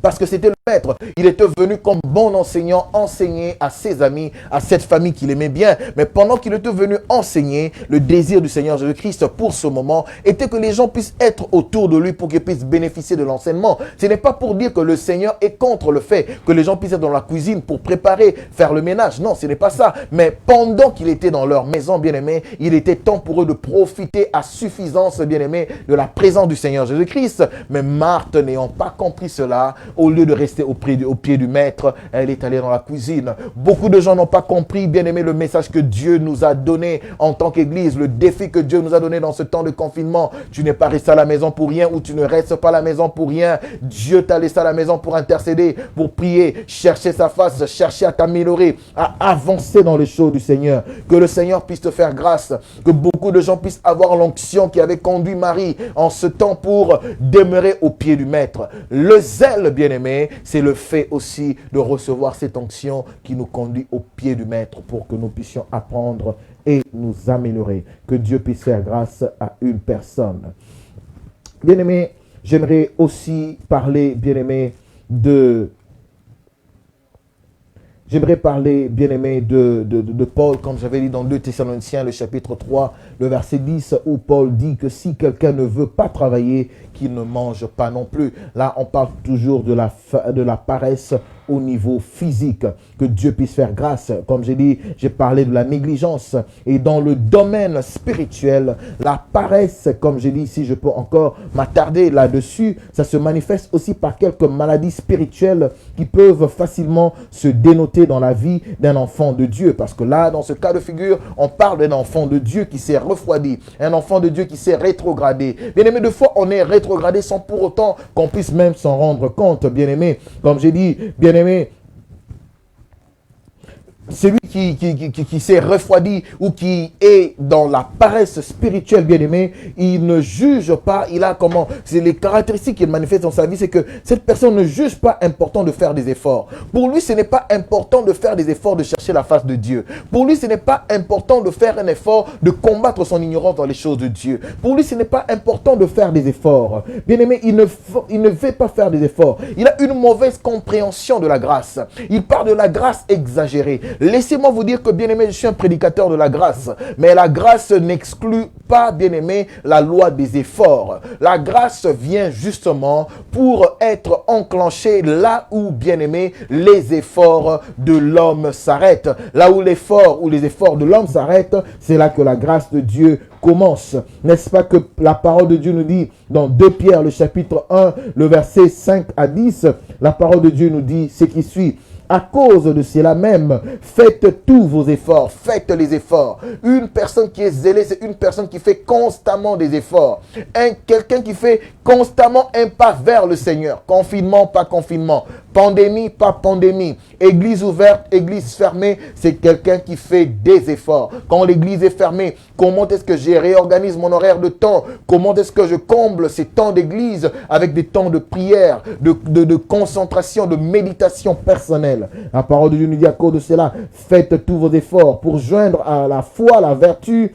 Parce que c'était le maître. Il était venu comme bon enseignant enseigner à ses amis, à cette famille qu'il aimait bien. Mais pendant qu'il était venu enseigner, le désir du Seigneur Jésus-Christ pour ce moment était que les gens puissent être autour de lui pour qu'ils puissent bénéficier de l'enseignement. Ce n'est pas pour dire que le Seigneur est contre le fait que les gens puissent être dans la cuisine pour préparer, faire le ménage. Non, ce n'est pas ça. Mais pendant qu'il était dans leur maison, bien-aimés, il était temps pour eux de profiter à suffisance, bien-aimés, de la présence du Seigneur Jésus-Christ. Mais Marthe, n'ayant pas compris cela, au lieu de rester au pied du maître, elle est allée dans la cuisine. Beaucoup de gens n'ont pas compris, bien aimé, le message que Dieu nous a donné en tant qu'Église, le défi que Dieu nous a donné dans ce temps de confinement. Tu n'es pas resté à la maison pour rien ou tu ne restes pas à la maison pour rien. Dieu t'a laissé à la maison pour intercéder, pour prier, chercher sa face, chercher à t'améliorer, à avancer dans les choses du Seigneur. Que le Seigneur puisse te faire grâce, que beaucoup de gens puissent avoir l'onction qui avait conduit Marie en ce temps pour demeurer au pied du maître. Le zèle, bien-aimé, c'est le fait aussi de recevoir cette onction qui nous conduit au pied du maître pour que nous puissions apprendre et nous améliorer. Que Dieu puisse faire grâce à une personne. Bien-aimé, j'aimerais aussi parler, bien-aimé, J'aimerais parler, bien-aimé, de Paul, comme j'avais dit dans 2 Thessaloniciens, le chapitre 3, le verset 10, où Paul dit que si quelqu'un ne veut pas travailler, qu'il ne mange pas non plus. Là, on parle toujours de la paresse au niveau physique. Que Dieu puisse faire grâce. Comme j'ai dit, j'ai parlé de la négligence. Et dans le domaine spirituel, la paresse, comme j'ai dit, si je peux encore m'attarder là-dessus, ça se manifeste aussi par quelques maladies spirituelles qui peuvent facilement se dénoter dans la vie d'un enfant de Dieu. Parce que là, dans ce cas de figure, on parle d'un enfant de Dieu qui s'est refroidi, un enfant de Dieu qui s'est rétrogradé. Bien aimé, des fois, on est rétrogradé sans pour autant qu'on puisse même s'en rendre compte, bien aimé. Comme j'ai dit, bien aimé, celui qui s'est refroidi ou qui est dans la paresse spirituelle, bien aimé, il ne juge pas, il a comment, c'est les caractéristiques qu'il manifeste dans sa vie, c'est que cette personne ne juge pas important de faire des efforts. Pour lui, ce n'est pas important de faire des efforts de chercher la face de Dieu. Pour lui, ce n'est pas important de faire un effort de combattre son ignorance dans les choses de Dieu. Pour lui, ce n'est pas important de faire des efforts. Bien aimé, il ne veut pas faire des efforts. Il a une mauvaise compréhension de la grâce. Il parle de la grâce exagérée. Laissez-moi vous dire que, bien-aimé, je suis un prédicateur de la grâce. Mais la grâce n'exclut pas, bien-aimé, la loi des efforts. La grâce vient justement pour être enclenchée là où, bien-aimé, les efforts de l'homme s'arrêtent. Là où les efforts de l'homme s'arrêtent, c'est là que la grâce de Dieu commence. N'est-ce pas que la parole de Dieu nous dit dans 2 Pierre, le chapitre 1, le verset 5 à 10, la parole de Dieu nous dit ce qui suit. À cause de cela même, faites tous vos efforts, faites les efforts. Une personne qui est zélée, c'est une personne qui fait constamment des efforts. Quelqu'un qui fait constamment un pas vers le Seigneur. Confinement, pas confinement. Pandémie, pas pandémie. Église ouverte, église fermée, c'est quelqu'un qui fait des efforts. Quand l'église est fermée, comment est-ce que je réorganise mon horaire de temps? Comment est-ce que je comble ces temps d'église avec des temps de prière, de concentration, de méditation personnelle? La parole de Dieu nous dit à cause de cela, faites tous vos efforts pour joindre à la foi, la vertu,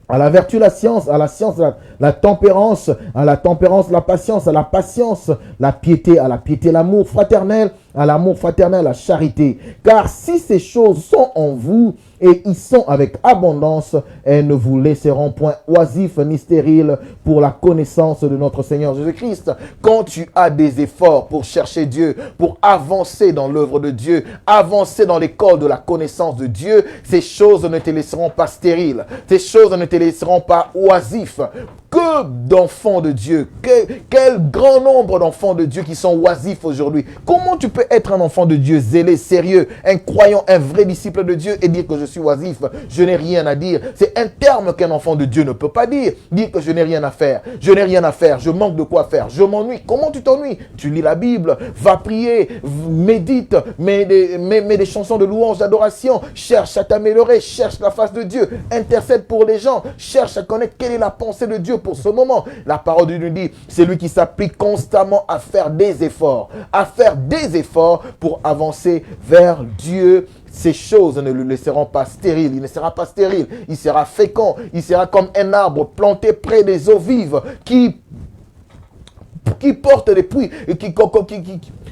à la vertu, la science, à la science, la tempérance, à la tempérance, la patience, à la patience, la piété, à la piété, l'amour fraternel, à l'amour fraternel, la charité. Car si ces choses sont en vous et y sont avec abondance, elles ne vous laisseront point oisifs ni stériles pour la connaissance de notre Seigneur Jésus-Christ. Quand tu as des efforts pour chercher Dieu, pour avancer dans l'œuvre de Dieu, avancer dans l'école de la connaissance de Dieu, ces choses ne te laisseront pas stériles. Ces choses ne te laisseront pas oisifs. Que d'enfants de Dieu, quel grand nombre d'enfants de Dieu qui sont oisifs aujourd'hui. Comment tu peux peux être un enfant de Dieu zélé, sérieux, un croyant, un vrai disciple de Dieu et dire que je suis oisif, je n'ai rien à dire. C'est un terme qu'un enfant de Dieu ne peut pas dire. Dire que je n'ai rien à faire, je n'ai rien à faire, je manque de quoi faire, je m'ennuie. Comment tu t'ennuies? Tu lis la Bible, va prier, médite, mets des chansons de louange, d'adoration, cherche à t'améliorer, cherche la face de Dieu, intercède pour les gens, cherche à connaître quelle est la pensée de Dieu pour ce moment. La parole de Dieu nous dit, c'est lui qui s'applique constamment à faire des efforts pour avancer vers Dieu. Ces choses ne le laisseront pas stérile. Il ne sera pas stérile. Il sera fécond. Il sera comme un arbre planté près des eaux vives qui porte des fruits,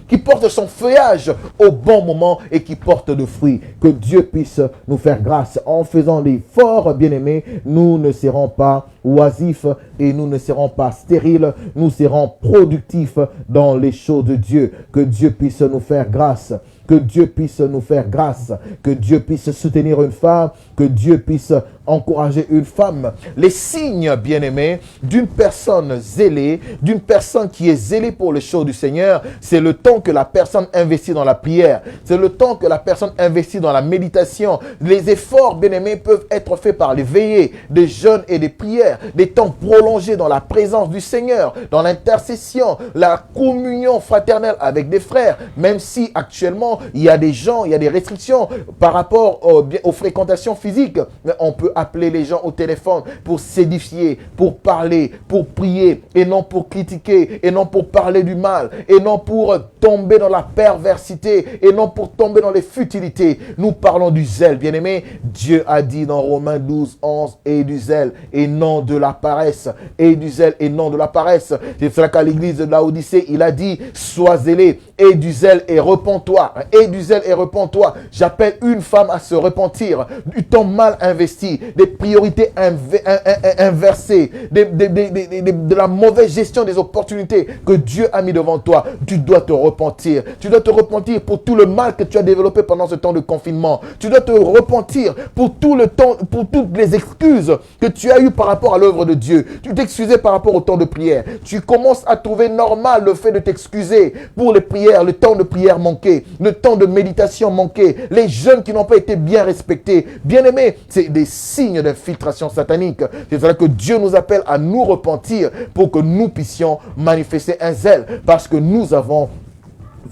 qui porte son feuillage au bon moment et qui porte de fruits. Que Dieu puisse nous faire grâce. En faisant l'effort, bien-aimés, nous ne serons pas oisifs et nous ne serons pas stériles. Nous serons productifs dans les choses de Dieu. Que Dieu puisse nous faire grâce. Que Dieu puisse nous faire grâce, que Dieu puisse soutenir une femme, que Dieu puisse encourager une femme. Les signes, bien-aimés, d'une personne zélée, d'une personne qui est zélée pour les choses du Seigneur, c'est le temps que la personne investit dans la prière, c'est le temps que la personne investit dans la méditation. Les efforts, bien-aimés, peuvent être faits par les veillées, des jeûnes et des prières, des temps prolongés dans la présence du Seigneur, dans l'intercession, la communion fraternelle avec des frères, même si actuellement, il y a des gens, il y a des restrictions par rapport aux fréquentations physiques. Mais on peut appeler les gens au téléphone pour s'édifier, pour parler, pour prier, et non pour critiquer, et non pour parler du mal, et non pour tomber dans la perversité, et non pour tomber dans les futilités. Nous parlons du zèle, bien-aimé. Dieu a dit dans Romains 12, 11, et du zèle, et non de la paresse. Et du zèle, et non de la paresse. C'est cela qu'à l'église de Laodicée, il a dit, sois zélé, et du zèle, et repens-toi. Et du zèle et repens-toi. J'appelle une femme à se repentir du temps mal investi, des priorités inversées, de la mauvaise gestion des opportunités que Dieu a mis devant toi. Tu dois te repentir. Tu dois te repentir pour tout le mal que tu as développé pendant ce temps de confinement. Tu dois te repentir pour tout le temps, pour toutes les excuses que tu as eues par rapport à l'œuvre de Dieu. Tu t'excusais par rapport au temps de prière. Tu commences à trouver normal le fait de t'excuser pour les prières, le temps de prière manqué, le temps de méditation manqué, les jeûnes qui n'ont pas été bien respectés. Bien-aimés, c'est des signes d'infiltration satanique. C'est cela que Dieu nous appelle à nous repentir pour que nous puissions manifester un zèle, parce que nous avons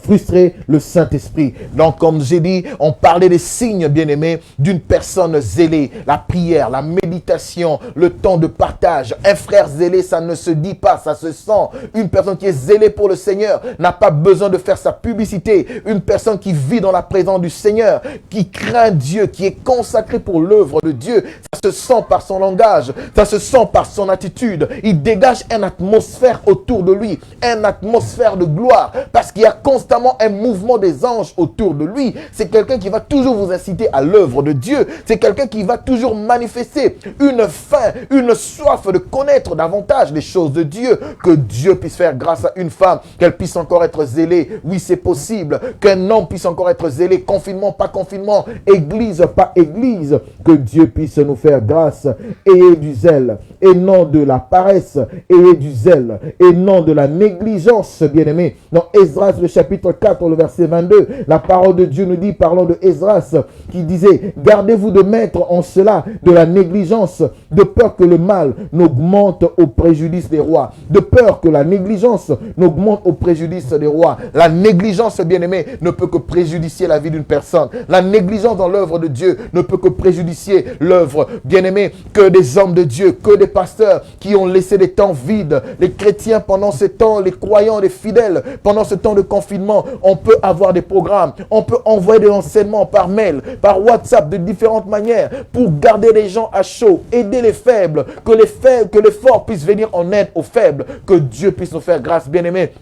frustrer le Saint-Esprit. Donc, comme j'ai dit, on parlait des signes, bien-aimés, d'une personne zélée. La prière, la méditation, le temps de partage. Un frère zélé, ça ne se dit pas, ça se sent. Une personne qui est zélée pour le Seigneur n'a pas besoin de faire sa publicité. Une personne qui vit dans la présence du Seigneur, qui craint Dieu, qui est consacrée pour l'œuvre de Dieu, ça se sent par son langage, ça se sent par son attitude. Il dégage une atmosphère autour de lui, une atmosphère de gloire, parce qu'il y a constamment un mouvement des anges autour de lui. C'est quelqu'un qui va toujours vous inciter à l'œuvre de Dieu. C'est quelqu'un qui va toujours manifester une faim, une soif de connaître davantage les choses de Dieu. Que Dieu puisse faire grâce à une femme, qu'elle puisse encore être zélée. Oui, c'est possible. Qu'un homme puisse encore être zélé. Confinement, pas confinement. Église, pas église. Que Dieu puisse nous faire grâce. Ayez du zèle et non de la paresse. Ayez du zèle et non de la négligence, bien-aimé. Dans Esdras, le chapitre 4, le verset 22, la parole de Dieu nous dit, parlant de Esdras, qui disait, gardez-vous de mettre en cela de la négligence, de peur que le mal n'augmente au préjudice des rois, de peur que la négligence n'augmente au préjudice des rois. La négligence, bien-aimé, ne peut que préjudicier la vie d'une personne. La négligence dans l'œuvre de Dieu ne peut que préjudicier l'œuvre, bien-aimé, que des hommes de Dieu, que des pasteurs qui ont laissé des temps vides. Les chrétiens pendant ce temps, les croyants, les fidèles, pendant ce temps de confinement, on peut avoir des programmes, on peut envoyer des enseignements par mail, par WhatsApp, de différentes manières pour garder les gens à chaud, aider les faibles, que les forts puissent venir en aide aux faibles, que Dieu puisse nous faire grâce, bien-aimés.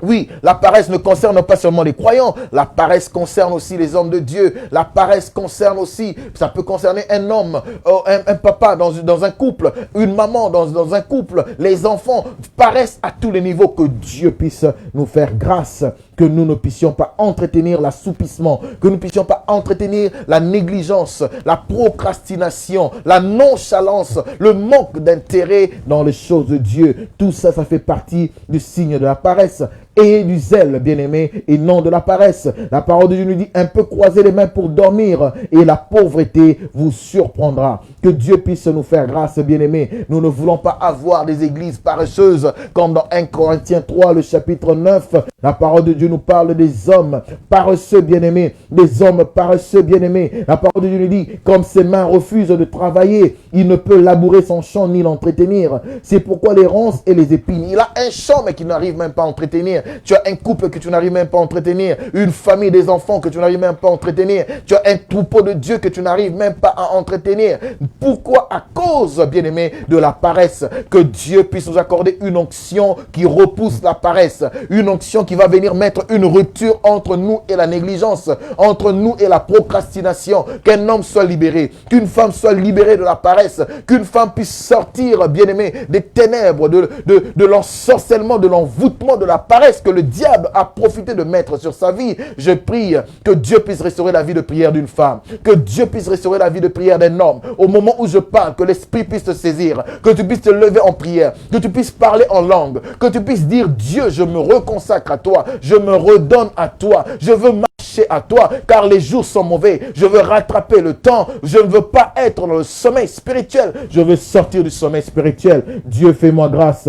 Oui, la paresse ne concerne pas seulement les croyants, la paresse concerne aussi les hommes de Dieu, la paresse concerne aussi, ça peut concerner un homme, un papa dans un couple, une maman dans un couple, les enfants, paresse à tous les niveaux, que Dieu puisse nous faire grâce, que nous ne puissions pas entretenir l'assoupissement, que nous ne puissions pas entretenir la négligence, la procrastination, la nonchalance, le manque d'intérêt dans les choses de Dieu. Tout ça, ça fait partie du signe de la paresse. Ayez du zèle, bien-aimés, et non de la paresse. La parole de Dieu nous dit, un peu croiser les mains pour dormir, et la pauvreté vous surprendra. Que Dieu puisse nous faire grâce, bien-aimés. Nous ne voulons pas avoir des églises paresseuses, comme dans 1 Corinthiens 3, le chapitre 9. La parole de Dieu nous parle des hommes paresseux, bien-aimés. Des hommes paresseux, bien-aimés. La parole de Dieu nous dit, comme ses mains refusent de travailler, il ne peut labourer son champ ni l'entretenir. C'est pourquoi les ronces et les épines, il a un champ, mais qu'il n'arrive même pas à entretenir. Tu as un couple que tu n'arrives même pas à entretenir. Une famille, des enfants que tu n'arrives même pas à entretenir. Tu as un troupeau de Dieu que tu n'arrives même pas à entretenir. Pourquoi? À cause, bien-aimé, de la paresse. Que Dieu puisse nous accorder une onction qui repousse la paresse. Une onction qui va venir mettre une rupture entre nous et la négligence, entre nous et la procrastination. Qu'un homme soit libéré, qu'une femme soit libérée de la paresse, qu'une femme puisse sortir, bien-aimé, des ténèbres, de l'ensorcellement, de l'envoûtement, de la paresse que le diable a profité de mettre sur sa vie. Je prie que Dieu puisse restaurer la vie de prière d'une femme, que Dieu puisse restaurer la vie de prière d'un homme. Au moment où je parle, que l'Esprit puisse te saisir, que tu puisses te lever en prière, que tu puisses parler en langue, que tu puisses dire, Dieu, je me reconsacre à toi, je me redonne à toi, je veux marcher à toi, car les jours sont mauvais, je veux rattraper le temps, je ne veux pas être dans le sommeil spirituel, je veux sortir du sommeil spirituel. Dieu, fais-moi grâce.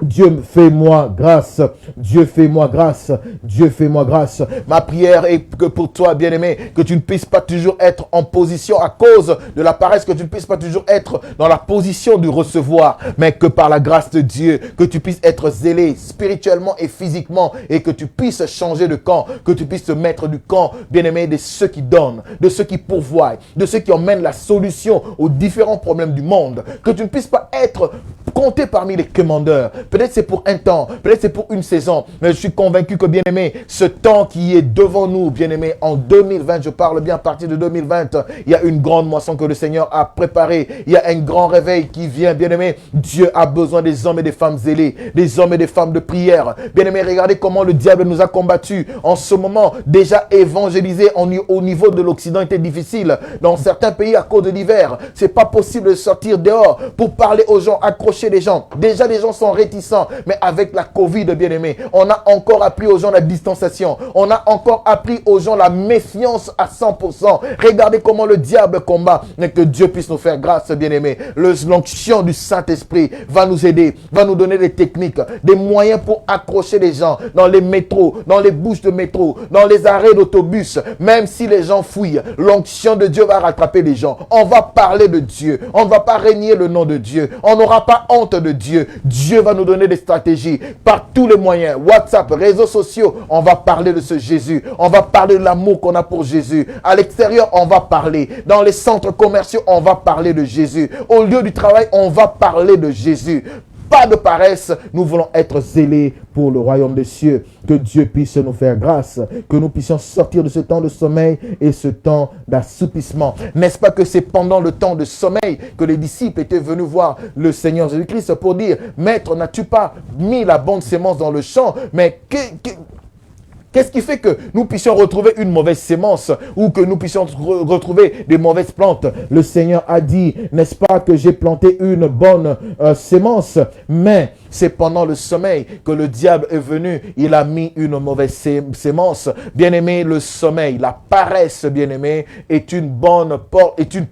Dieu, fais-moi grâce. Dieu, fais-moi grâce. Dieu, fais-moi grâce. Ma prière est que pour toi, bien-aimé, que tu ne puisses pas toujours être en position à cause de la paresse, que tu ne puisses pas toujours être dans la position de recevoir, mais que par la grâce de Dieu, que tu puisses être zélé spirituellement et physiquement et que tu puisses changer de camp, que tu puisses te mettre du camp, bien-aimé, de ceux qui donnent, de ceux qui pourvoient, de ceux qui emmènent la solution aux différents problèmes du monde, que tu ne puisses pas être compté parmi les commandeurs. Peut-être c'est pour un temps, peut-être c'est pour une saison, mais je suis convaincu que, bien-aimé, ce temps qui est devant nous, bien-aimé, en 2020, je parle bien à partir de 2020, il y a une grande moisson que le Seigneur a préparée, il y a un grand réveil qui vient, bien-aimé. Dieu a besoin des hommes et des femmes zélés, des hommes et des femmes de prière. Bien-aimé, regardez comment le diable nous a combattus. En ce moment, déjà évangéliser au niveau de l'Occident était difficile. Dans certains pays, à cause de l'hiver, c'est pas possible de sortir dehors pour parler aux gens, accrocher les gens. Déjà, les gens sont réticents. Mais avec la Covid, bien-aimé, on a encore appris aux gens la distanciation. On a encore appris aux gens la méfiance à 100%. Regardez comment le diable combat. Mais que Dieu puisse nous faire grâce, bien-aimé. L'onction du Saint-Esprit va nous aider, va nous donner des techniques, des moyens pour accrocher les gens dans les métros, dans les bouches de métro, dans les arrêts d'autobus. Même si les gens fouillent, l'onction de Dieu va rattraper les gens. On va parler de Dieu. On ne va pas régner le nom de Dieu. On n'aura pas honte de Dieu. Dieu va nous donner des stratégies par tous les moyens. WhatsApp, réseaux sociaux, on va parler de ce Jésus. On va parler de l'amour qu'on a pour Jésus. À l'extérieur, on va parler. Dans les centres commerciaux, on va parler de Jésus. Au lieu du travail, on va parler de Jésus. Pas de paresse, nous voulons être zélés pour le royaume des cieux. Que Dieu puisse nous faire grâce, que nous puissions sortir de ce temps de sommeil et ce temps d'assoupissement. N'est-ce pas que c'est pendant le temps de sommeil que les disciples étaient venus voir le Seigneur Jésus-Christ pour dire, Maître, n'as-tu pas mis la bonne sémence dans le champ? Mais qu'est-ce qui fait que nous puissions retrouver une mauvaise sémence ou que nous puissions retrouver des mauvaises plantes? Le Seigneur a dit, n'est-ce pas que j'ai planté une bonne sémence, mais c'est pendant le sommeil que le diable est venu. Il a mis une mauvaise sémence. Bien-aimé, le sommeil, la paresse, bien-aimé, est une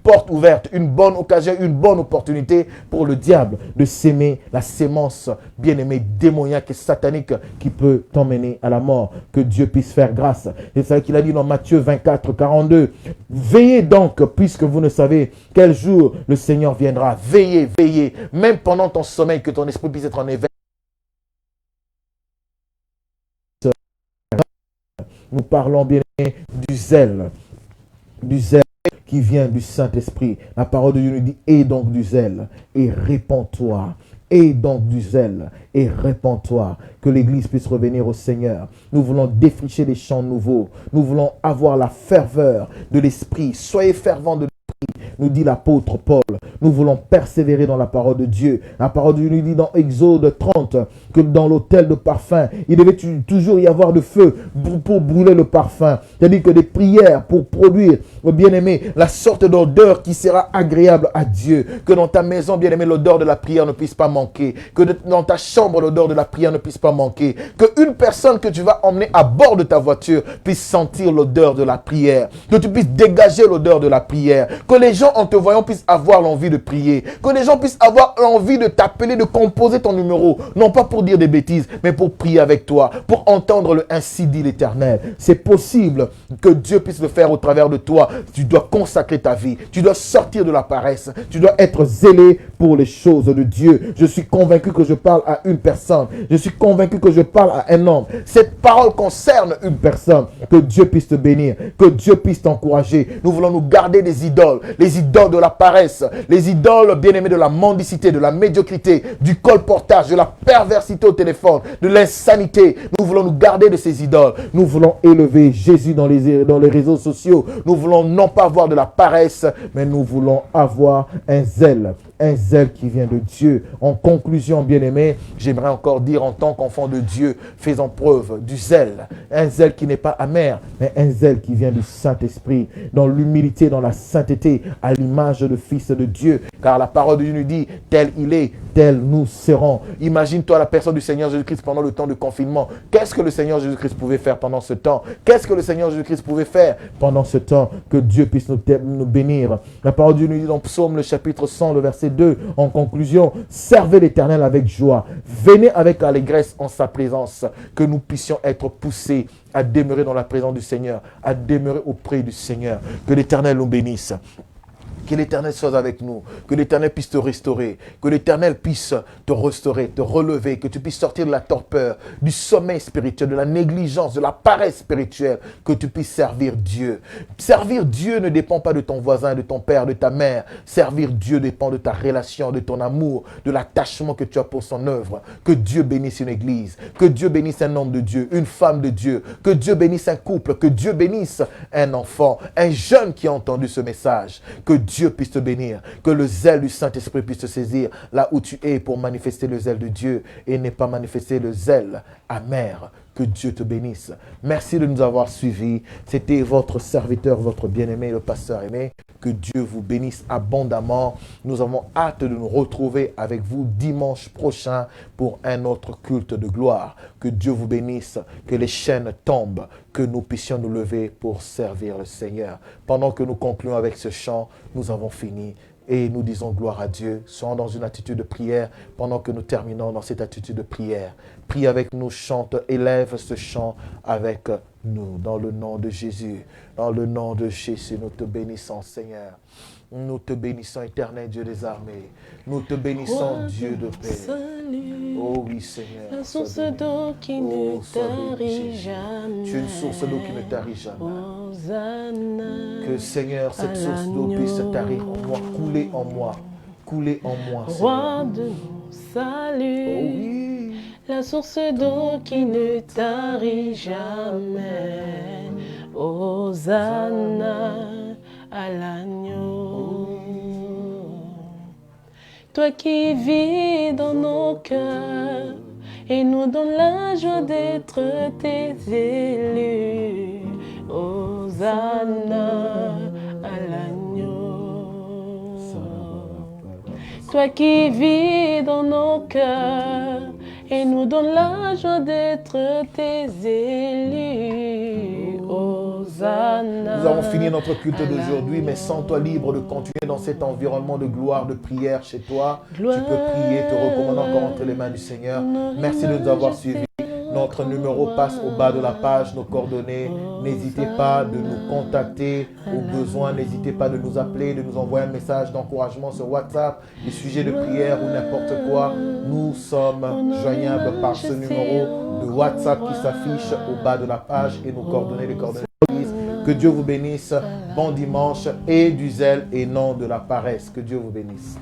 porte ouverte, une bonne occasion, une bonne opportunité pour le diable de s'aimer la sémence, bien-aimé, démoniaque et satanique qui peut t'emmener à la mort. Que Dieu puisse faire grâce. C'est ça qu'il a dit dans Matthieu 24, 42. Veillez donc, puisque vous ne savez quel jour le Seigneur viendra. Veillez, veillez, même pendant ton sommeil, que ton esprit puisse être en éveil. Nous parlons bien du zèle qui vient du Saint-Esprit. La parole de Dieu nous dit, aie donc du zèle et répands-toi. Aie donc du zèle et répands-toi, que l'Église puisse revenir au Seigneur. Nous voulons défricher des champs nouveaux. Nous voulons avoir la ferveur de l'Esprit. Soyez fervents de l'Esprit. nous dit l'apôtre Paul. Nous voulons persévérer dans la parole de Dieu. La parole de Dieu nous dit dans Exode 30 que dans l'autel de parfum, il devait toujours y avoir de feu pour brûler le parfum. C'est-à-dire que des prières pour produire, bien-aimé, la sorte d'odeur qui sera agréable à Dieu. Que dans ta maison, bien-aimé, l'odeur de la prière ne puisse pas manquer. Que dans ta chambre, l'odeur de la prière ne puisse pas manquer. Que une personne que tu vas emmener à bord de ta voiture puisse sentir l'odeur de la prière. Que tu puisses dégager l'odeur de la prière. Que les gens, en te voyant, puissent avoir l'envie de prier. Que les gens puissent avoir l'envie de t'appeler, de composer ton numéro. Non pas pour dire des bêtises, mais pour prier avec toi. Pour entendre le ainsi dit l'Éternel. C'est possible que Dieu puisse le faire au travers de toi. Tu dois consacrer ta vie. Tu dois sortir de la paresse. Tu dois être zélé pour les choses de Dieu. Je suis convaincu que je parle à une personne. Je suis convaincu que je parle à un homme. Cette parole concerne une personne. Que Dieu puisse te bénir. Que Dieu puisse t'encourager. Nous voulons nous garder des idoles. Les idoles de la paresse. Les idoles, bien-aimées, de la mendicité, de la médiocrité, du colportage, de la perversité au téléphone, de l'insanité. Nous voulons nous garder de ces idoles. Nous voulons élever Jésus dans les réseaux sociaux. Nous voulons non pas avoir de la paresse, mais nous voulons avoir un zèle qui vient de Dieu. En conclusion, bien-aimé, j'aimerais encore dire en tant qu'enfant de Dieu, faisons preuve du zèle. Un zèle qui n'est pas amer, mais un zèle qui vient du Saint-Esprit, dans l'humilité, dans la sainteté, à l'image de Fils de Dieu. Car la parole de Dieu nous dit, tel il est, tel nous serons. Imagine-toi la personne du Seigneur Jésus-Christ pendant le temps de confinement. Qu'est-ce que le Seigneur Jésus-Christ pouvait faire pendant ce temps? Qu'est-ce que le Seigneur Jésus-Christ pouvait faire pendant ce temps? Que Dieu puisse nous bénir. La parole de Dieu nous dit dans Psaume, le chapitre 100, le verset 2, en conclusion, servez l'Éternel avec joie. Venez avec allégresse en sa présence. Que nous puissions être poussés à demeurer dans la présence du Seigneur, à demeurer auprès du Seigneur. Que l'Éternel nous bénisse. Que l'Éternel soit avec nous, que l'Éternel puisse te restaurer, que l'Éternel puisse te restaurer, te relever, que tu puisses sortir de la torpeur, du sommeil spirituel, de la négligence, de la paresse spirituelle, que tu puisses servir Dieu. Servir Dieu ne dépend pas de ton voisin, de ton père, de ta mère. Servir Dieu dépend de ta relation, de ton amour, de l'attachement que tu as pour son œuvre. Que Dieu bénisse une église, que Dieu bénisse un homme de Dieu, une femme de Dieu, que Dieu bénisse un couple, que Dieu bénisse un enfant, un jeune qui a entendu ce message. Que Dieu puisse te bénir, que le zèle du Saint-Esprit puisse te saisir là où tu es pour manifester le zèle de Dieu et ne pas manifester le zèle amer. Que Dieu te bénisse. Merci de nous avoir suivis. C'était votre serviteur, votre bien-aimé, le pasteur aimé. Que Dieu vous bénisse abondamment. Nous avons hâte de nous retrouver avec vous dimanche prochain pour un autre culte de gloire. Que Dieu vous bénisse, que les chaînes tombent, que nous puissions nous lever pour servir le Seigneur. Pendant que nous concluons avec ce chant, nous avons fini. Et nous disons gloire à Dieu. Soyons dans une attitude de prière pendant que nous terminons dans cette attitude de prière. Prie avec nous, chante, élève ce chant avec nous. Dans le nom de Jésus, dans le nom de Jésus, nous te bénissons, Seigneur. Nous te bénissons, éternel Dieu des armées. Nous te bénissons, Dieu de paix. Salut. Oh oui, Seigneur. La source d'eau qui ne tarit jamais. Tu es une source d'eau qui ne tarit jamais. Hosanna. Que, Seigneur, cette source d'eau puisse tarir en moi, couler en moi. Couler en moi, Roi Seigneur. de mon salut. Oh oui. La source d'eau qui ne tarit jamais. Hosanna à l'agneau. Toi qui vis dans nos cœurs et nous donne la joie d'être tes élus. Hosanna à l'agneau. Toi qui vis dans nos cœurs et nous donne la joie d'être tes élus. Hosanna. Nous avons fini notre culte d'aujourd'hui, mais sens-toi libre de continuer dans cet environnement de gloire, de prière chez toi. Tu peux prier, te recommander encore entre les mains du Seigneur. Merci de nous avoir suivis. Notre numéro passe au bas de la page, nos coordonnées. N'hésitez pas de nous contacter au besoin. N'hésitez pas de nous appeler, de nous envoyer un message d'encouragement sur WhatsApp, des sujets de prière ou n'importe quoi. Nous sommes joignables par ce numéro de WhatsApp qui s'affiche au bas de la page et nos coordonnées, les coordonnées. Que Dieu vous bénisse. Bon dimanche et du zèle et non de la paresse. Que Dieu vous bénisse.